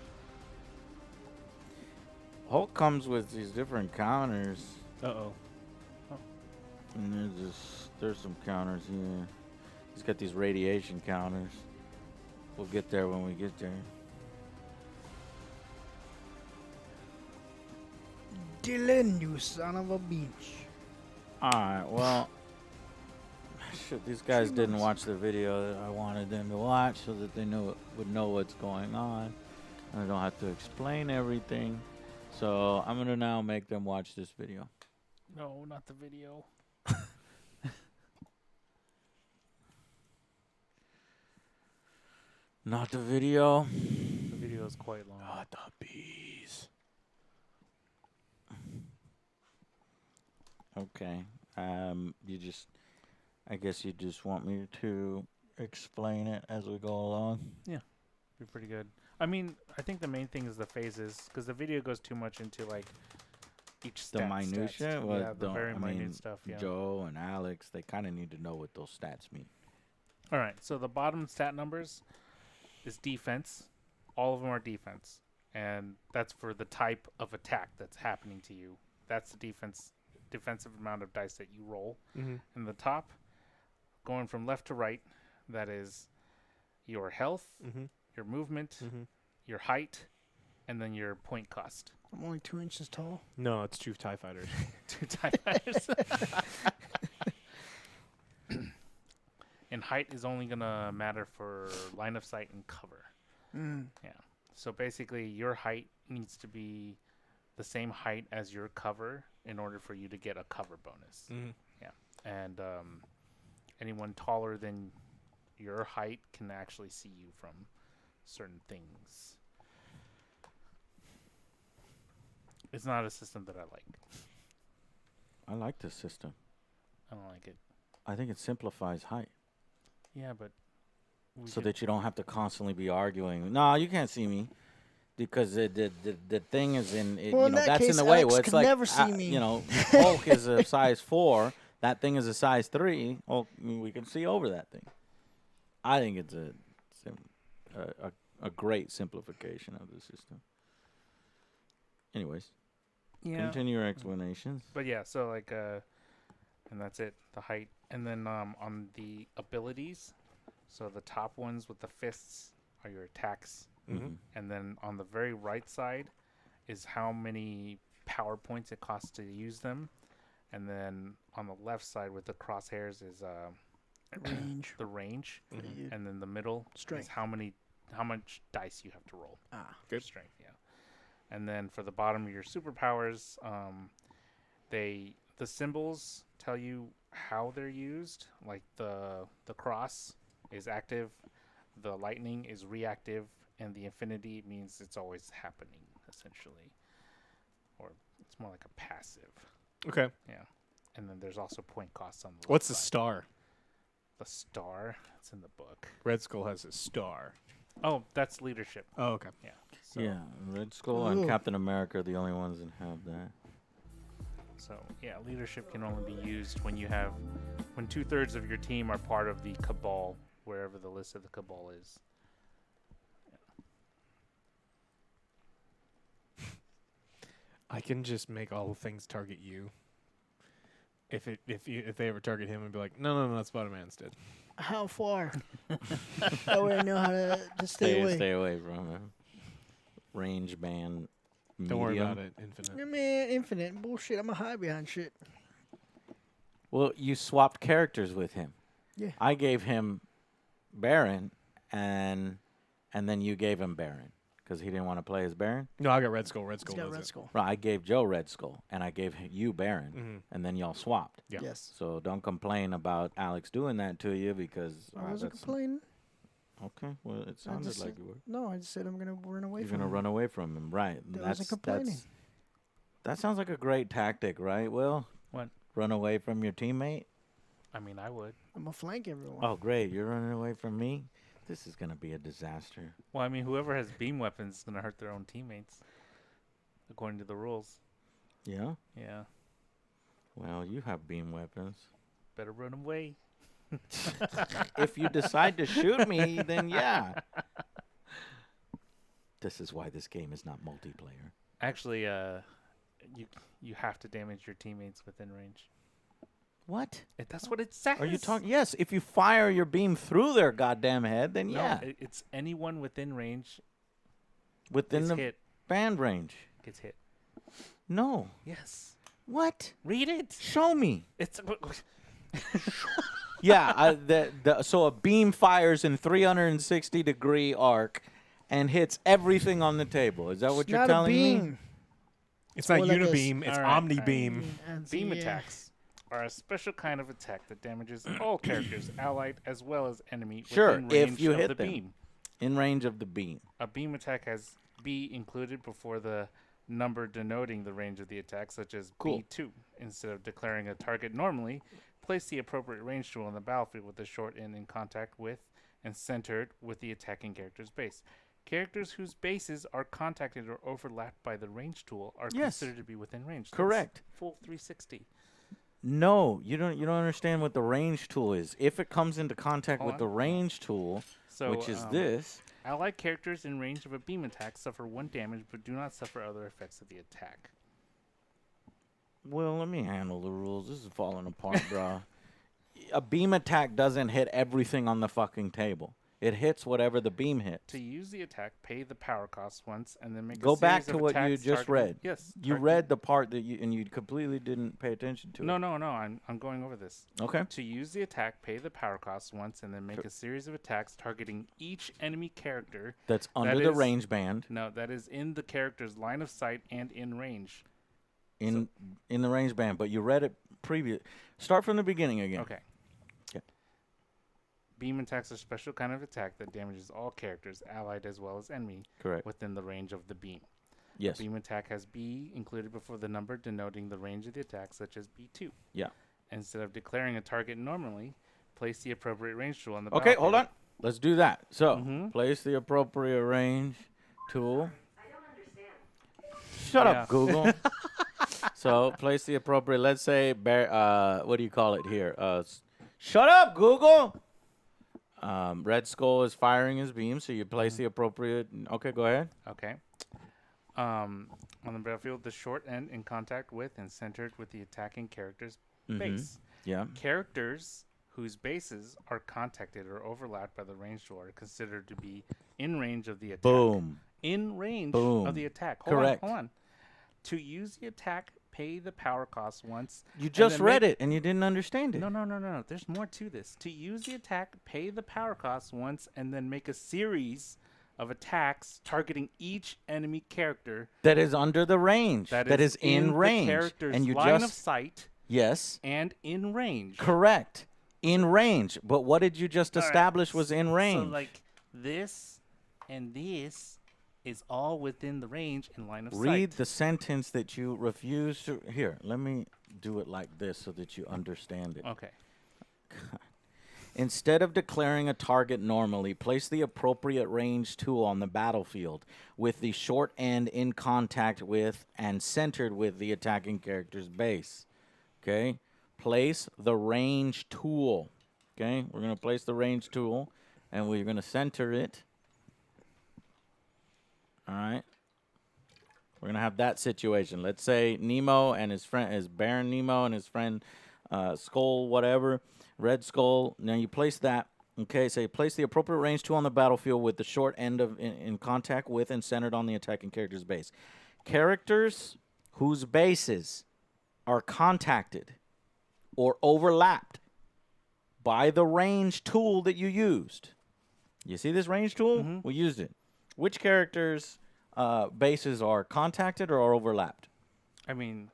Hulk comes with these different counters, Uh-oh. and there's some counters here. He's got these radiation counters. We'll get there when we get there. Dylan, you son of a bitch. Alright, well, shit, these guys She didn't knows. watch the video that I wanted them to watch so that they would know what's going on. And I don't have to explain everything. So I'm going to now make them watch this video. No, not the video. Not the video. The video is quite long. Not the bees. Okay. I guess you just want me to explain it as we go along. Be pretty good. I mean, I think the main thing is the phases, because the video goes too much into like each The stat. minutia? Stats. Well, Yeah, the very I minute mean, stuff. Yeah. Joe and Alex, they kind of need to know what those stats mean. All right. So the bottom stat numbers is defense. All of them are defense, and that's for the type of attack that's happening to you. That's the defensive amount of dice that you roll. Mm-hmm. And the top, going from left to right, that is your health, Mm-hmm. your movement, Mm-hmm. your height, and then your point cost. I'm only 2 inches tall. No, it's two TIE fighters. 2 TIE fighters. And height is only going to matter for line of sight and cover. Mm. So basically, your height needs to be the same height as your cover in order for you to get a cover bonus. Mm-hmm. And anyone taller than your height can actually see you from certain things. It's not a system that I like. I like this system. I don't like it. I think it simplifies height. Yeah, but So that you don't have to constantly be arguing. No, you can't see me. Because the thing is in, Well, in you know, that that's in case, the way. Alex Well, it's could like, never see me. you know, Hulk is a size 4. That thing is a size 3. Well, we can see over that thing. I think it's a great simplification of the system. Anyways, continue your explanations. But yeah, so like, and that's it, the height. And then on the abilities, so the top ones with the fists are your attacks. Mm-hmm. And then on the very right side is how many power points it costs to use them. And then on the left side with the crosshairs is Range. the range. Mhm. And then the middle Strength. is how much dice you have to roll. Ah. For strength, yeah. And then for the bottom of your superpowers, the symbols tell you how they're used. Like the cross is active, the lightning is reactive, and the infinity means it's always happening, essentially. Or it's more like a passive. Okay. Yeah. And then there's also point costs on the What's left the side. star? The star? It's in the book. Red Skull has a star. Oh, that's leadership. Oh, okay. Yeah. So, Yeah, Red Skull and Ooh. Captain America are the only ones that have that. So yeah, leadership can only be used when 2/3 of your team are part of the cabal, wherever the list of the cabal is. I can just make all the things target you. If they ever target him and be like, no, that's Spider-Man's dead. How far? That way I know how to stay away. Stay away from him. Range band. Don't worry medium. about it, Infinite. Yeah, man, infinite bullshit. I'm a hide behind shit. Well, you swapped characters with him. Yeah. I gave him Baron, and then you gave him Baron because he didn't want to play as Baron. No, I got Red Skull. Red He's Skull got does Red it. Skull. Right, I gave Joe Red Skull, and I gave you Baron, Mhm. and then y'all swapped. Yeah. Yes. So don't complain about Alex doing that to you because I wasn't that's complaining. okay. Well, it sounded just like said- you were. No, I just said I'm gonna run away You're from gonna him. run away from him, right? I wasn't complaining. That sounds like a great tactic, right? Will? What? Run away from your teammate? I mean, I would. I'm gonna flank everyone. Oh, great! You're running away from me. This is gonna be a disaster. Well, I mean, whoever has beam weapons is gonna hurt their own teammates, according to the rules. Yeah. Yeah. Well, you have beam weapons. Better run away. If you decide to shoot me, then yeah. This is why this game is not multiplayer. Actually, you have to damage your teammates within range. What? That's what it says. Are you talking? Yes, if you fire your beam through their goddamn head, then No, yeah, it's anyone within range within gets the hit. band range. Gets hit. No. Yes. What? Read it. Show me. It's Yeah, so a beam fires in 360-degree arc and hits everything on the table. Is that what It's you're not telling a me? beam. It's not more like a Unibeam, it's Alright, Omni-Beam. beam attacks are a special kind of attack that damages all characters, allied as well as enemy, Sure, within if range you of hit the them. beam. In range of the beam. A beam attack has B included before the number denoting the range of the attack, such as Cool. B2. Instead of declaring a target normally, place the appropriate range tool on the battlefield with the short end in contact with and centered with the attacking character's base. Characters whose bases are contacted or overlapped by the range tool are Yes. considered to be within range. That's Correct. full 360. No, you don't understand what the range tool is. If it comes into contact Hold with on. the range tool, So, which is this, allied characters in range of a beam attack suffer 1 damage but do not suffer other effects of the attack. well, let me handle the rules. This is falling apart, bro. A beam attack doesn't hit everything on the fucking table. It hits whatever the beam hits. To use the attack, pay the power cost once and then make Go a series back to of what you attacks just targeting- read. Yes. You targeting- read the part that you completely didn't pay attention to. No, I'm going over this. Okay. To use the attack, pay the power cost once and then make a series of attacks targeting each enemy character. That's under the is- range band. No, that is in the character's line of sight and in range. In the range band, but you read it previous. Start from the beginning again. Okay. Okay. Beam attacks are a special kind of attack that damages all characters, allied as well as enemy, Correct. within the range of the beam. Yes. Beam attack has B included before the number denoting the range of the attack, such as B2. Yeah. Instead of declaring a target normally, place the appropriate range tool on the Okay, hold on. battlefield. Let's do that. So, Mhm. place the appropriate range tool. Shut Yeah. up, Google. So, place the appropriate, let's say, what do you call it here? Shut up, Google. Red Skull is firing his beam, so you place the appropriate. Okay, go ahead. Okay. On the battlefield, the short end in contact with and centered with the attacking character's base. Yeah. Characters whose bases are contacted or overlapped by the range tool are considered to be in range of the attack. Boom. In range Boom. of the attack. Correct. Hold on. To use the attack, pay the power cost once. You and just then read make- it and you didn't understand it. No. There's more to this. To use the attack, pay the power cost once, and then make a series of attacks targeting each enemy character That is under the range. that is in range. the character's And you line of just sight yes, and in range. correct. In range. But what did you just All right, establish was in range? So like this and this is all within the range and line of Read sight. the sentence that you refuse to. Here, let me do it like this so that you understand it. Okay. Instead of declaring a target normally, place the appropriate range tool on the battlefield with the short end in contact with and centered with the attacking character's base. Okay? Place the range tool. Okay? We're going to place the range tool and we're going to center it. All right? We're going to have that situation. Let's say Nemo and his friend, is Baron Nemo and his friend Skull, whatever. Red Skull. Now you place that. Okay, so you place the appropriate range tool on the battlefield with the short end of in contact with and centered on the attacking character's base. Characters whose bases are contacted or overlapped by the range tool that you used. You see this range tool? We used it. Which characters' bases are contacted or are overlapped? I mean,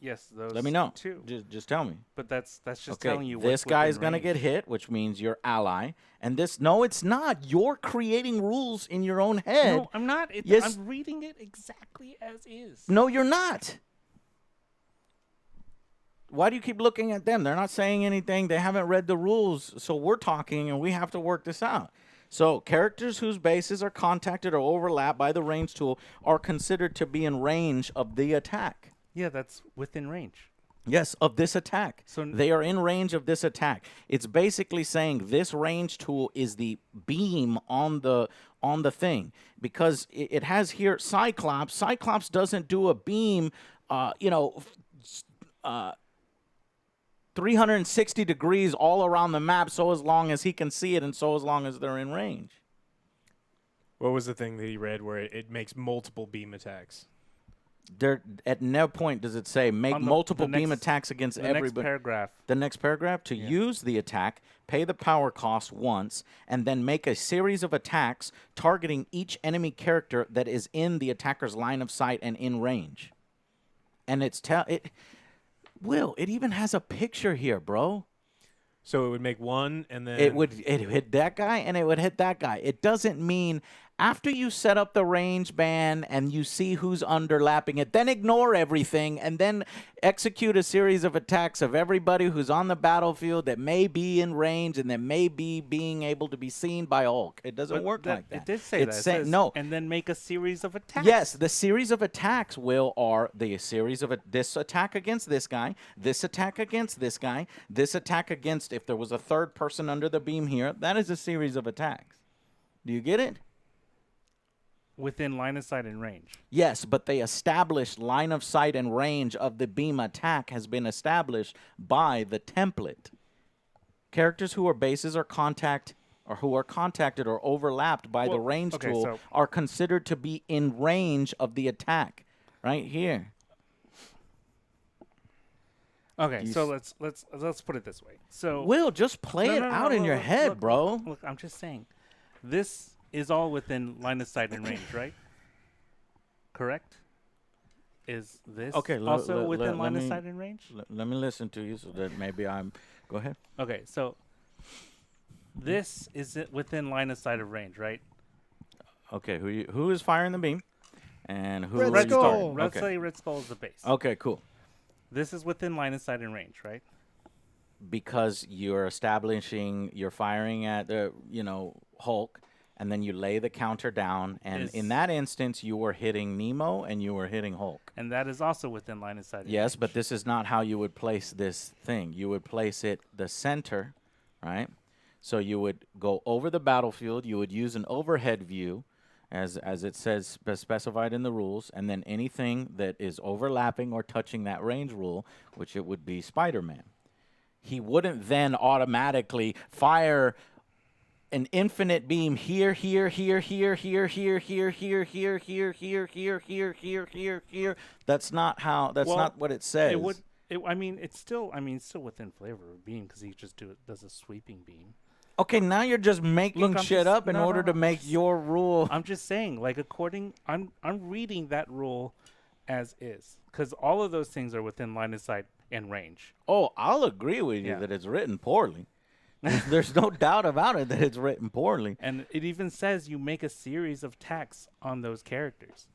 yes, those. Let me know. Two. Just tell me. But that's just Okay, telling you. this what's guy is within going to range. get hit, which means your ally. And this, no, it's not. You're creating rules in your own head. No, I'm not. Yes. I'm reading it exactly as is. No, you're not. Why do you keep looking at them? They're not saying anything. They haven't read the rules. So we're talking, and we have to work this out. So characters whose bases are contacted or overlapped by the range tool are considered to be in range of the attack. Yeah, that's within range. Yes, of this attack. So They are in range of this attack. It's basically saying this range tool is the beam on the thing, because it has here Cyclops. Cyclops doesn't do a beam, 360 degrees all around the map, so as long as he can see it and so as long as they're in range. What was the thing that he read where it makes multiple beam attacks? There, at no point does it say make On the- multiple the beam next- attacks against The next everybody. paragraph. The next paragraph, to use the attack, pay the power cost once, and then make a series of attacks targeting each enemy character that is in the attacker's line of sight and in range. And it even has a picture here, bro. So it would make one, and then It hit that guy and it would hit that guy. It doesn't mean after you set up the range band and you see who's underlapping it, then ignore everything and then execute a series of attacks of everybody who's on the battlefield that may be in range and that may be being able to be seen by Hulk. It doesn't But work like that. It did say that. It says, no. And then make a series of attacks. Yes, the series of attacks are the series of this attack against this guy, this attack against this guy, this attack against, if there was a third person under the beam here, that is a series of attacks. Do you get it? Within line of sight and range. Yes, but they established line of sight and range of the beam attack has been established by the template. Characters who are bases or who are contacted or overlapped by the Well, range okay, tool so- are considered to be in range of the attack. Right here. Okay, You so s- let's put it this way. So Will, just play it out in your head, look, bro. Look, I'm just saying, this is all within line of sight and range, right? Correct. Is this Okay, also within let line of me- sight and range? Let me listen to you so that maybe I'm. Go ahead. Okay, so this is within line of sight of range, right? Okay, who is firing the beam, and who Red are you Skull. targeting? Let's Okay. say Red Skull is the base. Okay, cool. This is within line of sight and range, right? Because you're firing at the Hulk, and then you lay the counter down, and Is- in that instance, you were hitting Nemo and you were hitting Hulk. And that is also within line of sight. And Yes, range. but this is not how you would place this thing. You would place it the center, right? So you would go over the battlefield. You would use an overhead view, as it says specified in the rules, and then anything that is overlapping or touching that range rule, which it would be Spider-Man. He wouldn't then automatically fire an infinite beam here, here, here, here, here, here, here, here, here, here, here, here, here, here, here, here. That's not how. That's Well, not what it says. It would. It's still within flavor of beam because he just does a sweeping beam. Okay, now you're just making Look, I'm shit just- up in no, order no, to I'm make just- your rule. I'm just saying, like I'm reading that rule as is because all of those things are within line of sight and range. Oh, I'll agree with you Yeah. that it's written poorly. There's no doubt about it that it's written poorly. And it even says you make a series of attacks on those characters.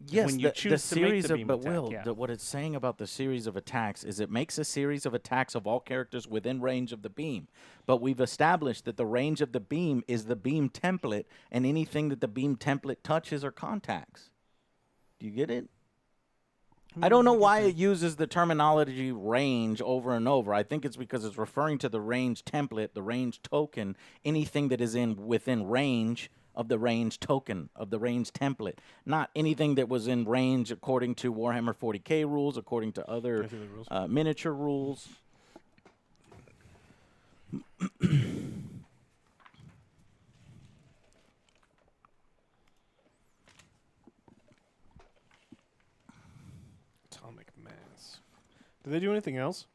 Yes, when you the choose to make series the of beam but attack, Will, yeah. what it's saying about the series of attacks is it makes a series of attacks of all characters within range of the beam. But we've established that the range of the beam is the beam template and anything that the beam template touches or contacts. Do you get it? I don't know why it uses the terminology range over and over. I think it's because it's referring to the range template, the range token, anything that is within range of the range token, of the range template. Not anything that was in range according to Warhammer 40K rules, according to other miniature rules. Atomic mass. Do they do anything else?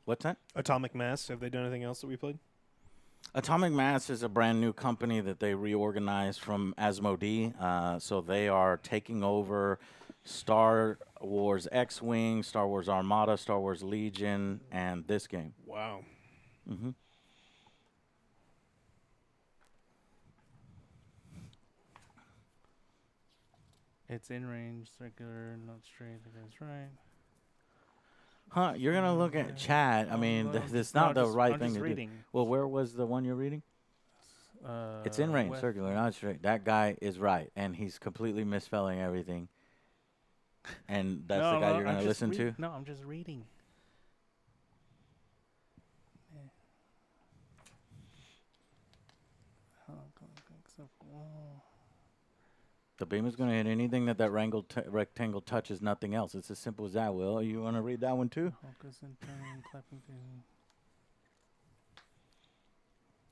What's that? Atomic mass. Have they done anything else that we played? Atomic Mass is a brand new company that they reorganized from Asmodee. So they are taking over Star Wars X-Wing, Star Wars Armada, Star Wars Legion, and this game. Wow. Mm-hmm. It's in range, circular, not straight. That's right. Huh, you're going to look at chat. I mean, that's not the right thing to do. Well, where was the one you're reading? It's in range, circular, not straight. That guy is right, and he's completely misspelling everything. And that's the guy you're going to listen to? No, I'm just reading. The beam is going to hit anything that rectangle touches, nothing else. It's as simple as that, Will. You want to read that one too?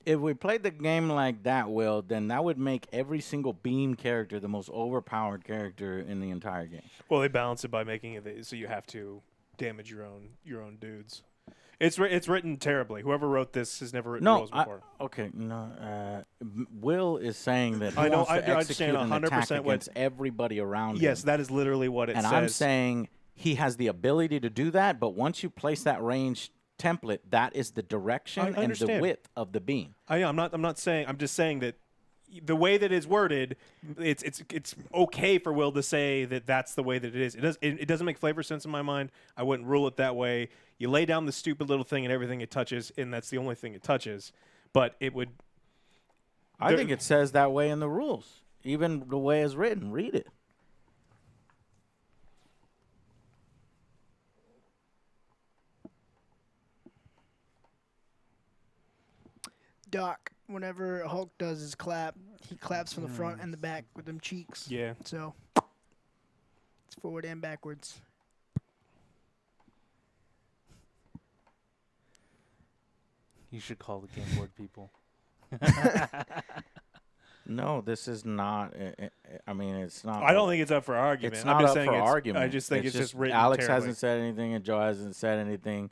If we played the game like that, Will, then that would make every single beam character the most overpowered character in the entire game. Well, they balance it by making it so you have to damage your own dudes. It's written terribly. Whoever wrote this has never written rules before. Will is saying that he I know. wants to I execute understand an attack 100% against everybody around him. Yes, that is literally what it and says. I'm saying he has the ability to do that, but once you place that range template, that is the direction and the width of the beam. I'm not saying. I'm just saying that the way that it's worded, it's okay for Will to say that that's the way that it is. It doesn't make flavor sense in my mind. I wouldn't rule it that way. You lay down the stupid little thing and everything it touches, and that's the only thing it touches. But it would. I think it says that way in the rules, even the way it's written. Read it. Doc, whenever Hulk does his clap, he claps from the front and the back with them cheeks. Yeah. So it's forward and backwards. You should call the game board people. No, this is not. I mean, it's not. I don't think it's up for argument. It's I'm not just up saying for it's, argument. I just think it's just written Alex terribly. hasn't said anything, and Joe hasn't said anything,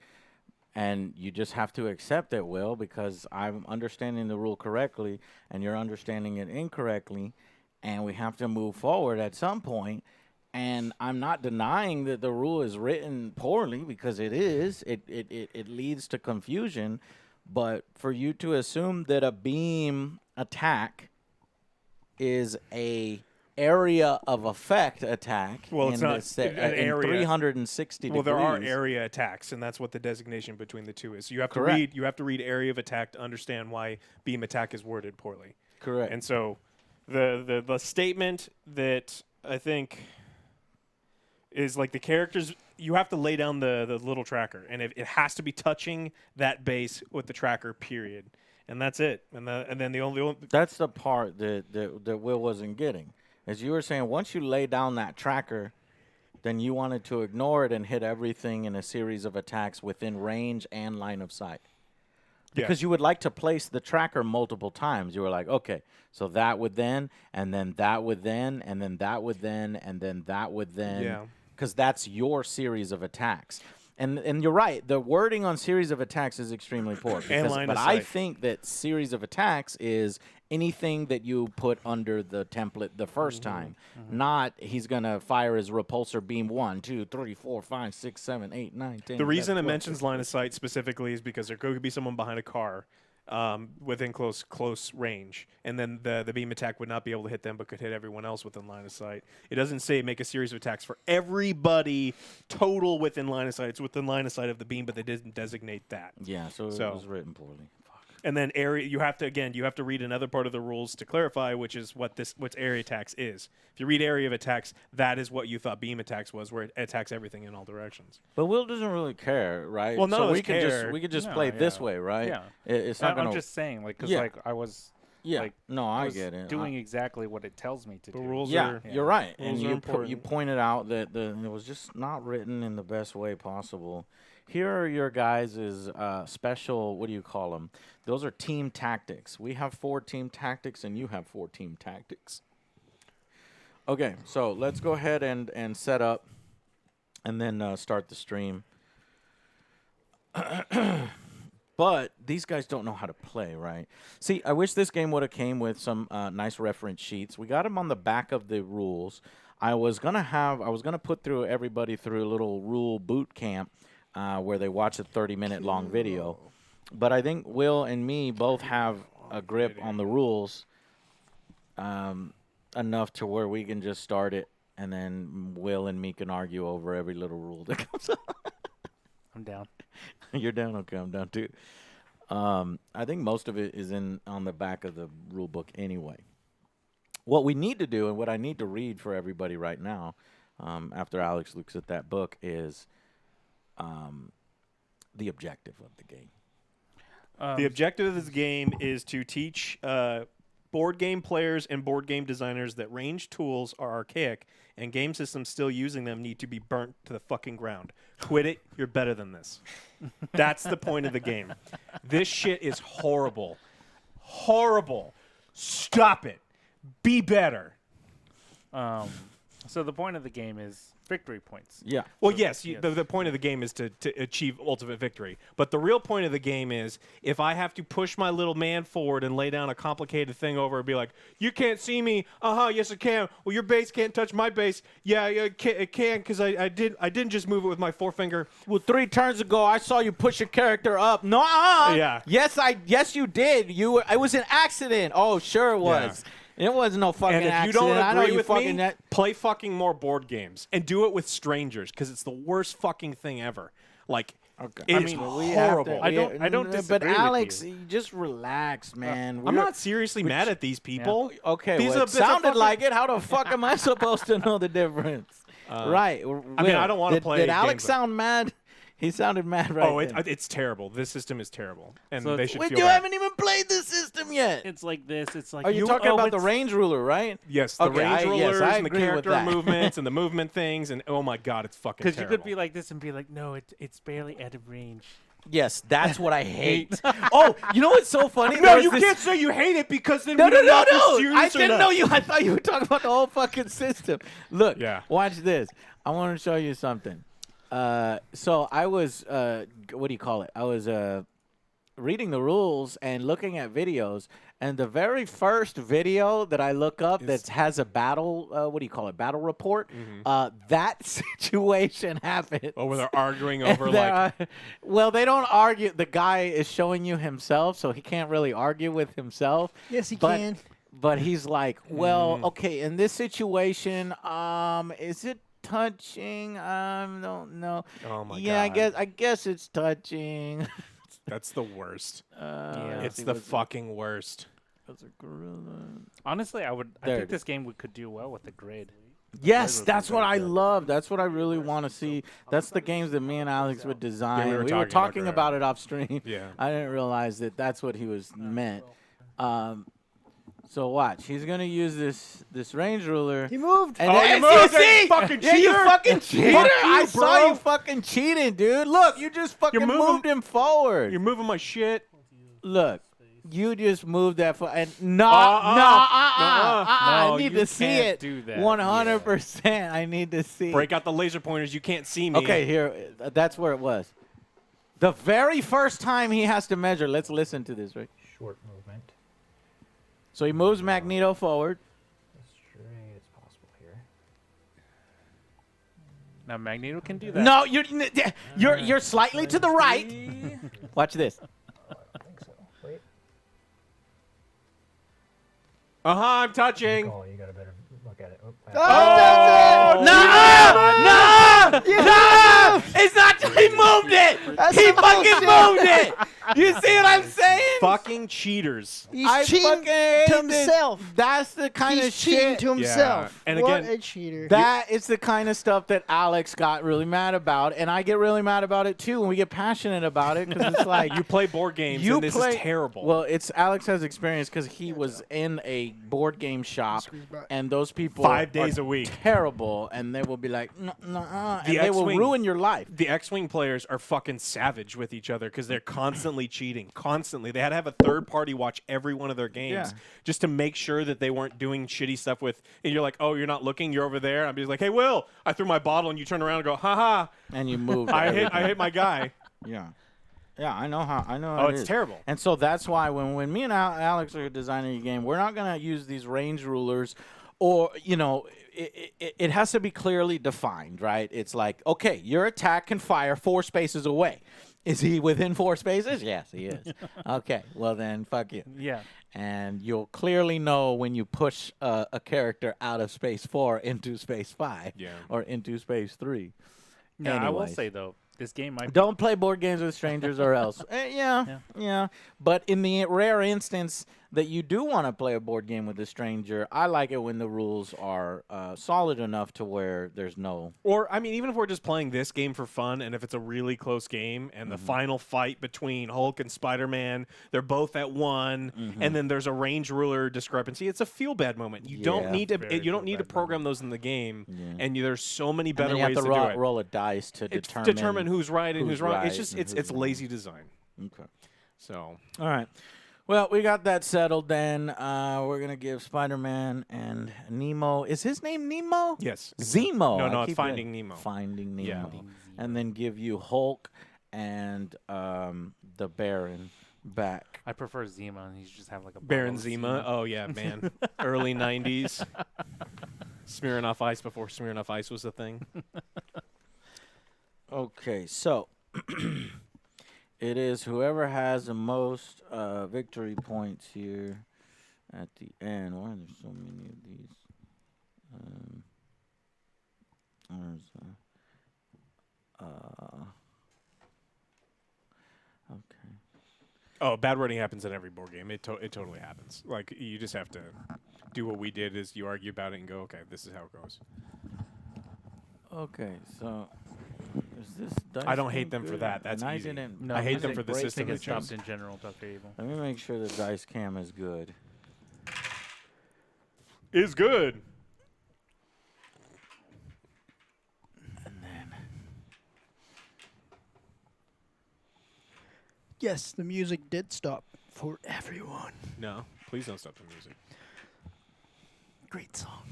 and you just have to accept it, Will, because I'm understanding the rule correctly, and you're understanding it incorrectly, and we have to move forward at some point. And I'm not denying that the rule is written poorly, because it is. It leads to confusion. But for you to assume that a beam attack is a area of effect attack, Well, it's not an area. 360 Well, degrees. there are area attacks, and that's what the designation between the two is. So you have to Correct. read. You have to read area of attack to understand why beam attack is worded poorly. Correct. And so, the statement that I think is like the characters. You have to lay down the little tracker, and it has to be touching that base with the tracker. Period. And that's it. And then the only That's the part that Will wasn't getting. As you were saying, once you lay down that tracker, then you wanted to ignore it and hit everything in a series of attacks within range and line of sight. Because you would like to place the tracker multiple times. You were like, okay, so that would then, and then that would then, and then that would then, and then that would then. Yeah. Because that's your series of attacks. And you're right. The wording on series of attacks is extremely poor. And line of but I sight. think that series of attacks is anything that you put under the template the first time. Not he's gonna fire his repulsor beam 1, 2, 3, 4, 5, 6, 7, 8, 9, 10. The reason it 11, 12, mentions line of sight specifically is because there could be someone behind a car within close range, and then the beam attack would not be able to hit them, but could hit everyone else within line of sight. It doesn't say make a series of attacks for everybody total within line of sight. It's within line of sight of the beam, but they didn't designate that. Yeah, so it was written poorly. And then area, you have to read another part of the rules to clarify, which is what area attacks is. If you read area of attacks, that is what you thought beam attacks was, where it attacks everything in all directions. But Will doesn't really care, right? Well, none so of us we can care. we could just No, play it this yeah. way, right? Yeah. It's not gonna. I'm just saying, like, because Yeah. like I was. Yeah. Like, No, I I was get it. doing exactly what it tells me to The do. rules Yeah, are you're right, Rules and are you important. pointed out that it was just not written in the best way possible. Here are your guys' special. What do you call them? Those are team tactics. We have 4 team tactics, and you have 4 team tactics. Okay, so let's go ahead and set up, and then start the stream. But these guys don't know how to play, right? See, I wish this game would have came with some nice reference sheets. We got them on the back of the rules. I was gonna put everybody through a little rule boot camp where they watch a 30-minute long video. But I think Will and me both have a grip on the rules enough to where we can just start it, and then Will and me can argue over every little rule that comes up. I'm down. You're down? Okay, I'm down too. I think most of it is on the back of the rule book anyway. What we need to do, and what I need to read for everybody right now, after Alex looks at that book, is the objective of the game. The objective of this game is to teach board game players and board game designers that ranged tools are archaic and game systems still using them need to be burnt to the fucking ground. Quit it. You're better than this. That's the point of the game. This shit is horrible. Horrible. Stop it. Be better. So the point of the game is victory points. Yeah. Well, So, yes, yes. the point of the game is to achieve ultimate victory. But the real point of the game is if I have to push my little man forward and lay down a complicated thing over and be like, you can't see me. Yes, I can. Well, your base can't touch my base. Yeah, it can because I didn't just move it with my forefinger. Well, 3 turns ago, I saw you push your character up. No, Yeah. Yes, you did. It was an accident. Oh, sure it was. It wasn't no fucking And if you accident. don't I know agree you with fucking me, play fucking more board games and do it with strangers because it's the worst fucking thing ever. Like, Okay. it I is mean, we have horrible. to- I don't But disagree with Alex, you. just relax, man. I'm not seriously mad at these people. Okay, These well, are it bits of sounded fucking- like it. How the fuck am I supposed to know the difference? Right. I mean, I don't wanna play Did Alex games like- sound mad? He sounded mad right Oh, then. it's terrible. This system is terrible, and So they it's- should Wait, feel you bad. haven't even played the system yet. It's like this. It's like Are you talking about the range ruler, right? Yes, the Okay, range rulers I and the agree with character that. movements and the movement things, and oh my god, it's fucking Because terrible. you could be like this and be like, no, it's barely out of range. Yes, that's what I hate. Oh, you know what's so funny? no, There was you this- can't say you hate it because then No, we no, don't no, know if you're no. serious I or didn't not. know you. I thought you were talking about the whole fucking system. Look, Yeah. watch this. I want to show you something. So I was, what do you call it? I was reading the rules and looking at videos, and the very first video that I look up that has a battle, what do you call it? Battle report. That situation happened. Oh, where they're arguing And over there like. are- well, they don't argue. The guy is showing you himself, so he can't really argue with himself. Yes, he But- can. But he's like, well, okay, in this situation, is it touching? Don't know. Oh my yeah, god. I guess it's touching. That's the worst. Yeah. It's the fucking worst. That's a gorilla. Honestly, I There think it this game could do well with a grid. Yes, Grid that's would be what I good. love. That's what I really want to see. That's the games that me and Alex would design. we were we talking were about talking Grid. about it off stream. Yeah. I didn't realize that that's what he was meant. So watch. He's gonna use this range ruler. He moved. And Oh, then, you moved, you see? you fucking Yeah, you cheater. fucking cheater. Fuck I you, saw bro. you fucking cheating, dude. Look, you just fucking moving- moved him forward. You're moving my shit. Look, you just moved that and No, I need you to see can't it. do that. 100%. I need to see. Break out the laser pointers. You can't see me. Okay, here. That's where it was. The very first time he has to measure. Let's listen to this, right? Short movement. So he moves Magneto forward. As straight as possible here. Now Magneto can do that. No, you're slightly to the right. Watch this. I think so. Wait. I'm touching. Oh, you got a better look at it. Oh, Oh, No! No! It's not. He moved it. That's He some fucking bullshit. moved it. You see what I'm saying? Fucking cheaters. He's I cheating fucking hate to this. himself. That's the kind He's of cheating shit. to himself. And what again, a cheater. That is the kind of stuff that Alex got really mad about, and I get really mad about it too. And we get passionate about it because it's like You play board games, you and this play is terrible. Well, it's Alex has experience because he was in a board game shop, and those people 5 days are a week. terrible, and they will be like, and The they will X-Wing- ruin your life. The X-Wing players are fucking savage with each other because they're constantly cheating. Constantly. They had to have a third party watch every one of their games Yeah. just to make sure that they weren't doing shitty stuff with. And you're like, oh, you're not looking. You're over there. I'm just like, hey, Will. I threw my bottle, and you turn around and go, ha. And you move. I hit everything. my guy. Yeah. Yeah, I know how. Oh, it it's is. terrible. And so that's why when me and Alex are designing a game, we're not going to use these range rulers, or it has to be clearly defined, right? It's like, okay, your attack can fire 4 spaces away. Is he within 4 spaces? Yes, he is. Okay, well then, fuck you. Yeah. And you'll clearly know when you push a character out of space 4 into space 5, Yeah. or into space 3. Now I will Anyways. say though, this game might. Don't play board games with strangers or else. Yeah. But in the rare instance that you do want to play a board game with a stranger, I like it when the rules are solid enough to where there's no. Or, I mean, even if we're just playing this game for fun, and if it's a really close game, and the final fight between Hulk and Spider-Man, they're both at 1, and then there's a range ruler discrepancy, it's a feel-bad moment. You don't Yeah. need to. Very You don't need to feel-bad program those in the game, Yeah. and there's so many And better then you ways have to to do it. roll a dice to It's determine who's right and who's who's wrong. right It's just and it's who's wrong. lazy design. Okay. So All right. Well, we got that settled. Then we're gonna give Spider-Man and Nemo. Is his name Nemo? yes, Zemo. No, I no, it's keep Finding getting- Nemo. Finding Nemo. Yeah. And then give you Hulk and the Baron back. I prefer Zima, and he's just have like a Baron bottle of Zima. Oh yeah, man. Early '90s. Smearing off ice before smearing off ice was a thing. Okay, so it is whoever has the most victory points here at the end. Why are there so many of these? Okay. Oh, bad wording happens in every board game. It totally happens. Like, you just have to do what we did is you argue about it and go, okay, this is how it goes. Okay, so is this dice I don't game hate them for good? that. That's And I easy. didn't- No, I hate I them think for the break I system think they it chose. stopped in general Dr. Evil. Let me make sure the dice cam is good. Is good. Yes, the music did stop for everyone. No, please don't stop the music. Great song.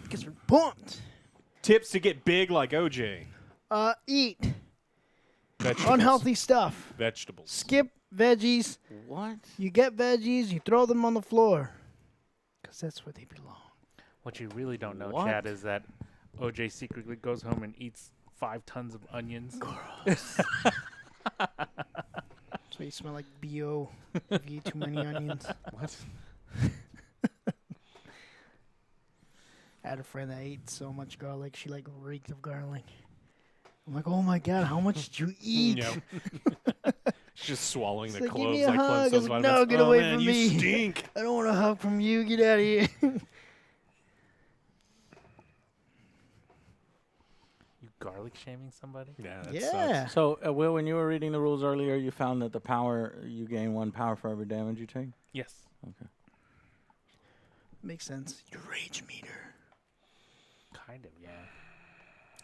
Because we're pumped. Tips to get big like OJ. Eat Vegetables. unhealthy stuff. Vegetables. Skip veggies. What? You get veggies, you throw them on the floor. Because that's where they belong. What you really don't know, What? Chad, is that OJ secretly goes home and eats 5 tons of onions. That's why you smell like B.O. if you eat too many onions. What? I had a friend that ate so much garlic, she like reeked of garlic. I'm like, oh my god, how much did you eat? Yeah. She's just swallowing She's the like, give cloves me a like hug. Flintstones I'm like, vitamins. no, get Oh, away man, from you me. stink. I don't want a hug from you. Get out of here. You garlic shaming somebody? Yeah, that Yeah. sucks. So, Will, when you were reading the rules earlier, you found that the power, you gain 1 power for every damage you take? Yes. Okay. Makes sense. Your rage meter. Kind of, yeah.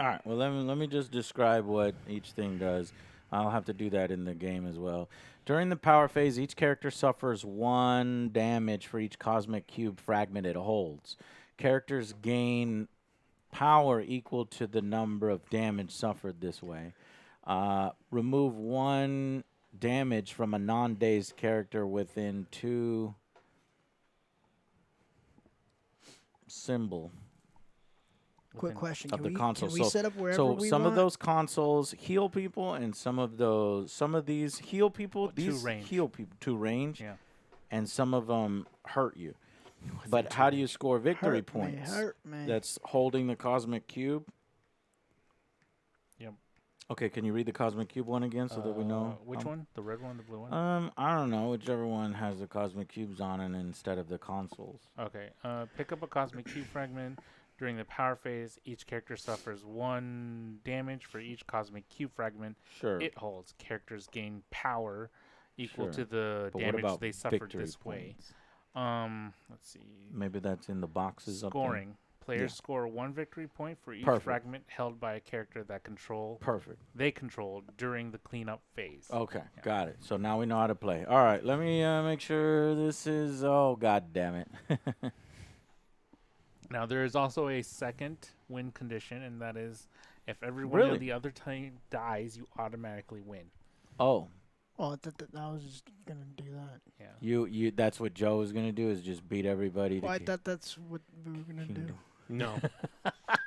All right. Well, let me just describe what each thing does. I'll have to do that in the game as well. During the power phase, each character suffers 1 damage for each cosmic cube fragment it holds. Characters gain power equal to the number of damage suffered this way. Remove 1 damage from a non-dazed character within 2 symbol Quick Within- question: of Can the we console. can we set up wherever So we some want? of those consoles heal people, and some of these heal people. To These range. heal people to range, Yeah. and some of them hurt you. But how do you score victory hurt points? Me, hurt me. That's holding the cosmic cube. Yep. Okay, can you read the cosmic cube one again so that we know? Which one? The red one, the blue one? I don't know. Whichever one has the cosmic cubes on it instead of the consoles. Okay. Pick up a cosmic cube fragment. During the power phase, each character suffers 1 damage for each cosmic cube fragment Sure. it holds. Characters gain power equal Sure. to the But what damage about they suffered victory this way. points? Let's see. Maybe that's in the boxes up there. Scoring. Players Yeah. score 1 victory point for each Perfect. fragment held by a character that Perfect. they control during the cleanup phase. Okay, Yeah. got it. So now we know how to play. All right, let me make sure this is. Oh, god damn it! Now there is also a second win condition, and that is if everyone Really? on the other team dies, you automatically win. Oh, Oh, I was just gonna do that. Yeah. you. That's what Joe was gonna do is just beat everybody. Well, I to thought that's what we were gonna do. Kingdom. No.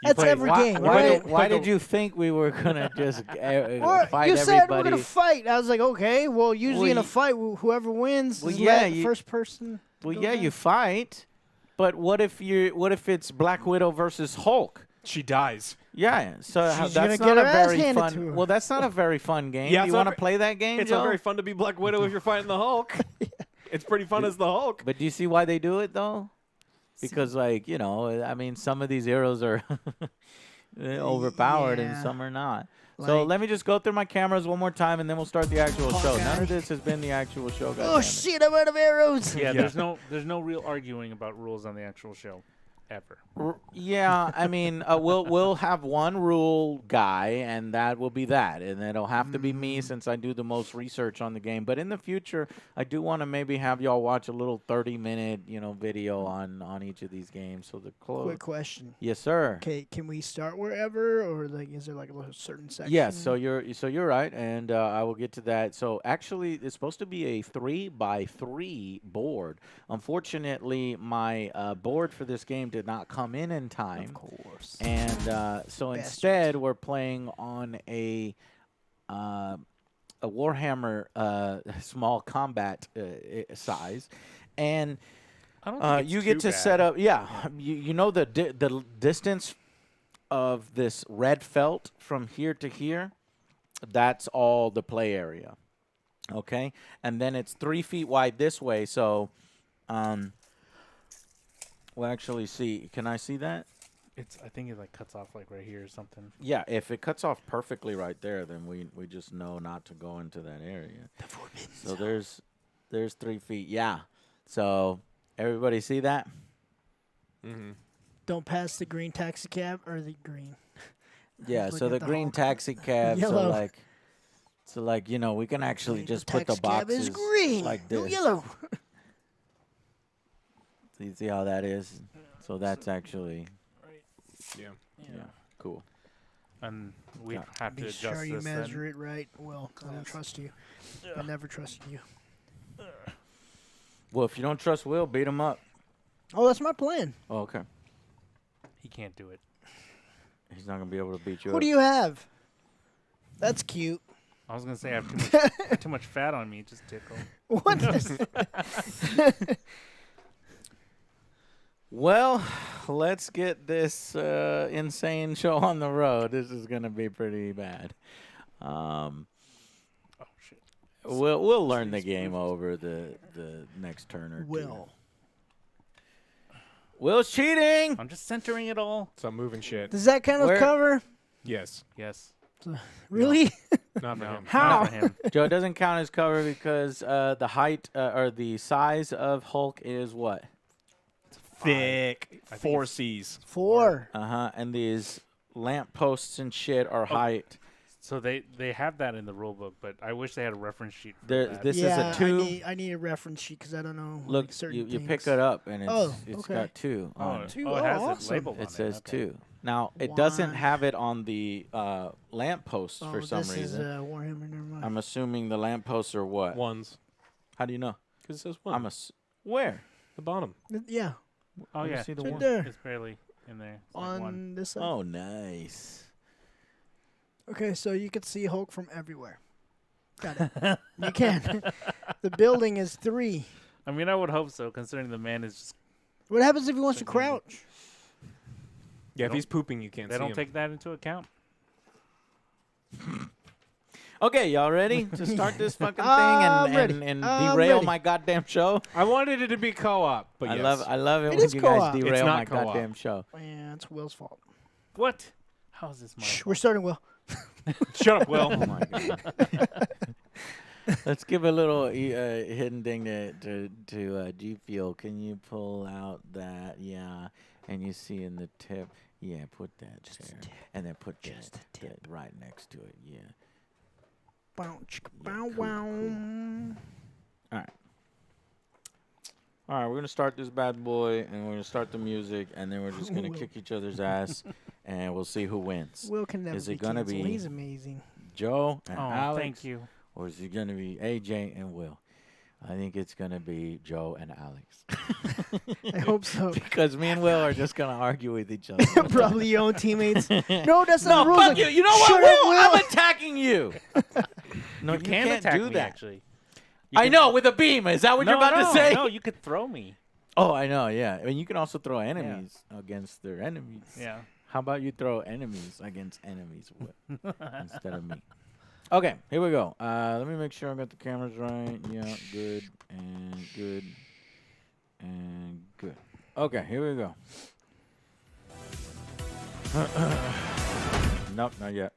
That's every game, why, right? why did you think we were gonna just Or fight you said we're everybody? gonna fight. I was like, okay. Well, usually in a Well, fight, whoever wins well, is yeah, let you- first person. Well, go yeah, down. you fight, but what if it's Black Widow versus Hulk? She dies. Yeah, so She's that's gonna not get a her ass very handed fun. to her. Well, that's not a very fun game. Yeah, Do it's you not want to ve- play that game, It's Joe? not very fun to be Black Widow if you're fighting the Hulk. It's pretty fun as the Hulk. But do you see why they do it though? Because like I mean, some of these heroes are overpowered and Yeah. some are not. So Like- let me just go through my cameras one more time and then we'll start the actual show. None Hawkeye. of this has been the actual show, guys. Oh shit! I'm out of arrows. Yeah, Yeah. there's no real arguing about rules on the actual show, ever. Yeah, I mean, we'll have one rule guy, and that will be that, and it'll have to be me since I do the most research on the game. But in the future, I do want to maybe have y'all watch a little 30-minute, video on each of these games. So the Quick question. yes, sir. Okay, can we start wherever, or like, is there like a certain section? Yes, so you're right, and I will get to that. So actually, it's supposed to be a 3x3 board. Unfortunately, my board for this game did not come in time. Of course. And so instead, we're playing on a Warhammer small combat size, and I don't think it's you get too to bad. set up. Yeah, you know the distance of this red felt from here to here. That's all the play area. Okay, and then it's 3 feet wide this way. So, we'll actually see. Can I see that? I think it like cuts off like right here or something. Yeah, if it cuts off perfectly right there, then we just know not to go into that area. So there's 3 feet. Yeah. So everybody see that? Mm-hmm. Don't pass the green taxi cab or the green. Yeah. Look So at the the green Hulk. taxi cabs Yellow. are like we can actually Green just put the taxi cab boxes is green, like no this. yellow. So you see how that is? So that's actually Yeah. yeah, cool. And we Yeah. have to Be adjust sure you this measure then. it right. Well, I don't trust you. I never trusted you. Well, if you don't trust Will, beat him up. Oh, that's my plan. Oh, okay. He can't do it. He's not gonna be able to beat you Who up. do you have? That's cute. I was gonna say I have too much fat on me. Just tickle. What? Well, let's get this insane show on the road. This is going to be pretty bad. Oh shit. We'll learn the game over the next turn or two. Will. Will's cheating. I'm just centering it all. Stop moving shit. Does that kind of Where- cover? Yes. Yes. Really? Not for No. him. How? Not for him. Joe, it doesn't count as cover because the height or the size of Hulk is what? Thick. I think 4 it's- C's. 4. And these lamp posts and shit are height. So they have that in the rule book, but I wish they had a reference sheet for There- that. this is a yeah, 2. I need a reference sheet because I don't know. Look, like certain you things. pick it up and it's Oh, it's okay. got 2 on it. Two. Oh, it has Oh, it awesome. labeled on It says okay. 2. Now, it doesn't One. have it on the lampposts Oh, for some this reason. is Warhammer. Never mind. I'm assuming the lampposts are what? Ones. How do you know? Because it says one. Where? The bottom. Yeah, Oh Let me yeah, see the it's right one. there it's barely in there. It's like on one. this side. Oh, nice. Okay, so you can see Hulk from everywhere. Got it. You can. The building is 3. I mean, I would hope so, considering the man is just. What happens if he wants to Like maybe- crouch? Yeah, if don't- he's pooping, you can't They see don't him. take that into account. Okay, y'all ready to start this fucking thing I'm and, ready. and, and I'm derail ready. my goddamn show? I wanted it to be co-op, but I yes. love it It when is you guys co-op. It's derail not my co-op. goddamn show. Yeah, it's Will's fault. What? How is this my Shh, fault? we're starting Will. Shut up, Will. Oh my god. Let's give a little hidden thing to G Fuel. Can you pull out that? Yeah, and you see in the tip. Yeah, put that there, and then put that right next to it. Yeah. Bow, chicka, Yeah, bow, cool, wow. All right, we're gonna start this bad boy, and we're gonna start the music, and then we're just gonna Will. kick each other's ass, and we'll see who wins. Will can never Is be it gonna canceled. be- He's amazing. Joe and Oh, Alex, thank you. or is it gonna be AJ and Will? I think it's gonna be Joe and Alex. I hope so. Because me and Will are just gonna argue with each other. Probably your own teammates. No, that's No, not the rules. fuck you. You know what, Shut Will? up, I'm attacking you. No, you, can can't attack do me, that. actually. You I can- know, with a beam. Is that what you're No, about no, to say? No, you could throw me. Oh, I know, yeah. I mean, you can also throw enemies against their enemies. Yeah. How about you throw enemies against enemies instead of me? Okay, here we go. Let me make sure I got the cameras right. Yeah, good and good and good. Okay, here we go. Nope, not yet.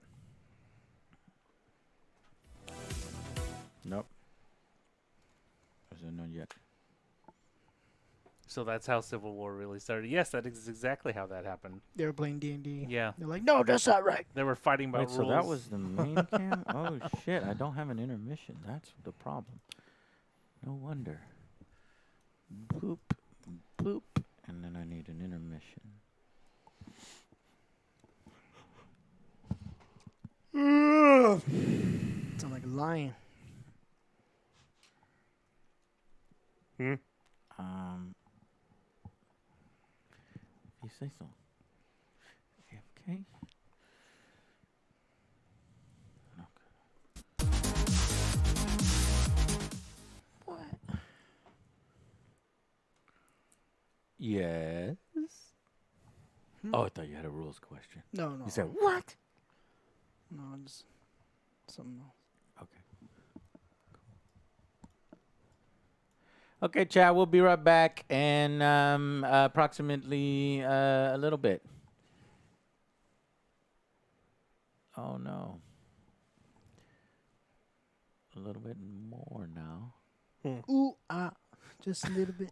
Nope. I said not yet. So that's how Civil War really started. Yes, that is exactly how that happened. They were playing D&D. Yeah. They're like, no, that's not right. They were fighting about Wait, rules. so that was the main cam? Oh, shit. I don't have an intermission. That's the problem. No wonder. Boop, boop. And then I need an intermission. Sound like a lion. You say so. Okay. What? Yes. Oh, I thought you had a rules question. No, no. You said what? No, it's something else. Okay. Okay, chat. We'll be right back in approximately a little bit. Oh no. A little bit more now. Ooh, ah. Just a little bit.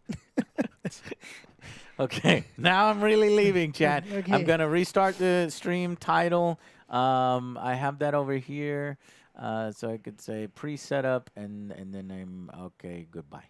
Okay, now I'm really leaving, chat. Okay. I'm gonna restart the stream title. I have that over here, so I could say pre-setup, and then I'm okay. Goodbye.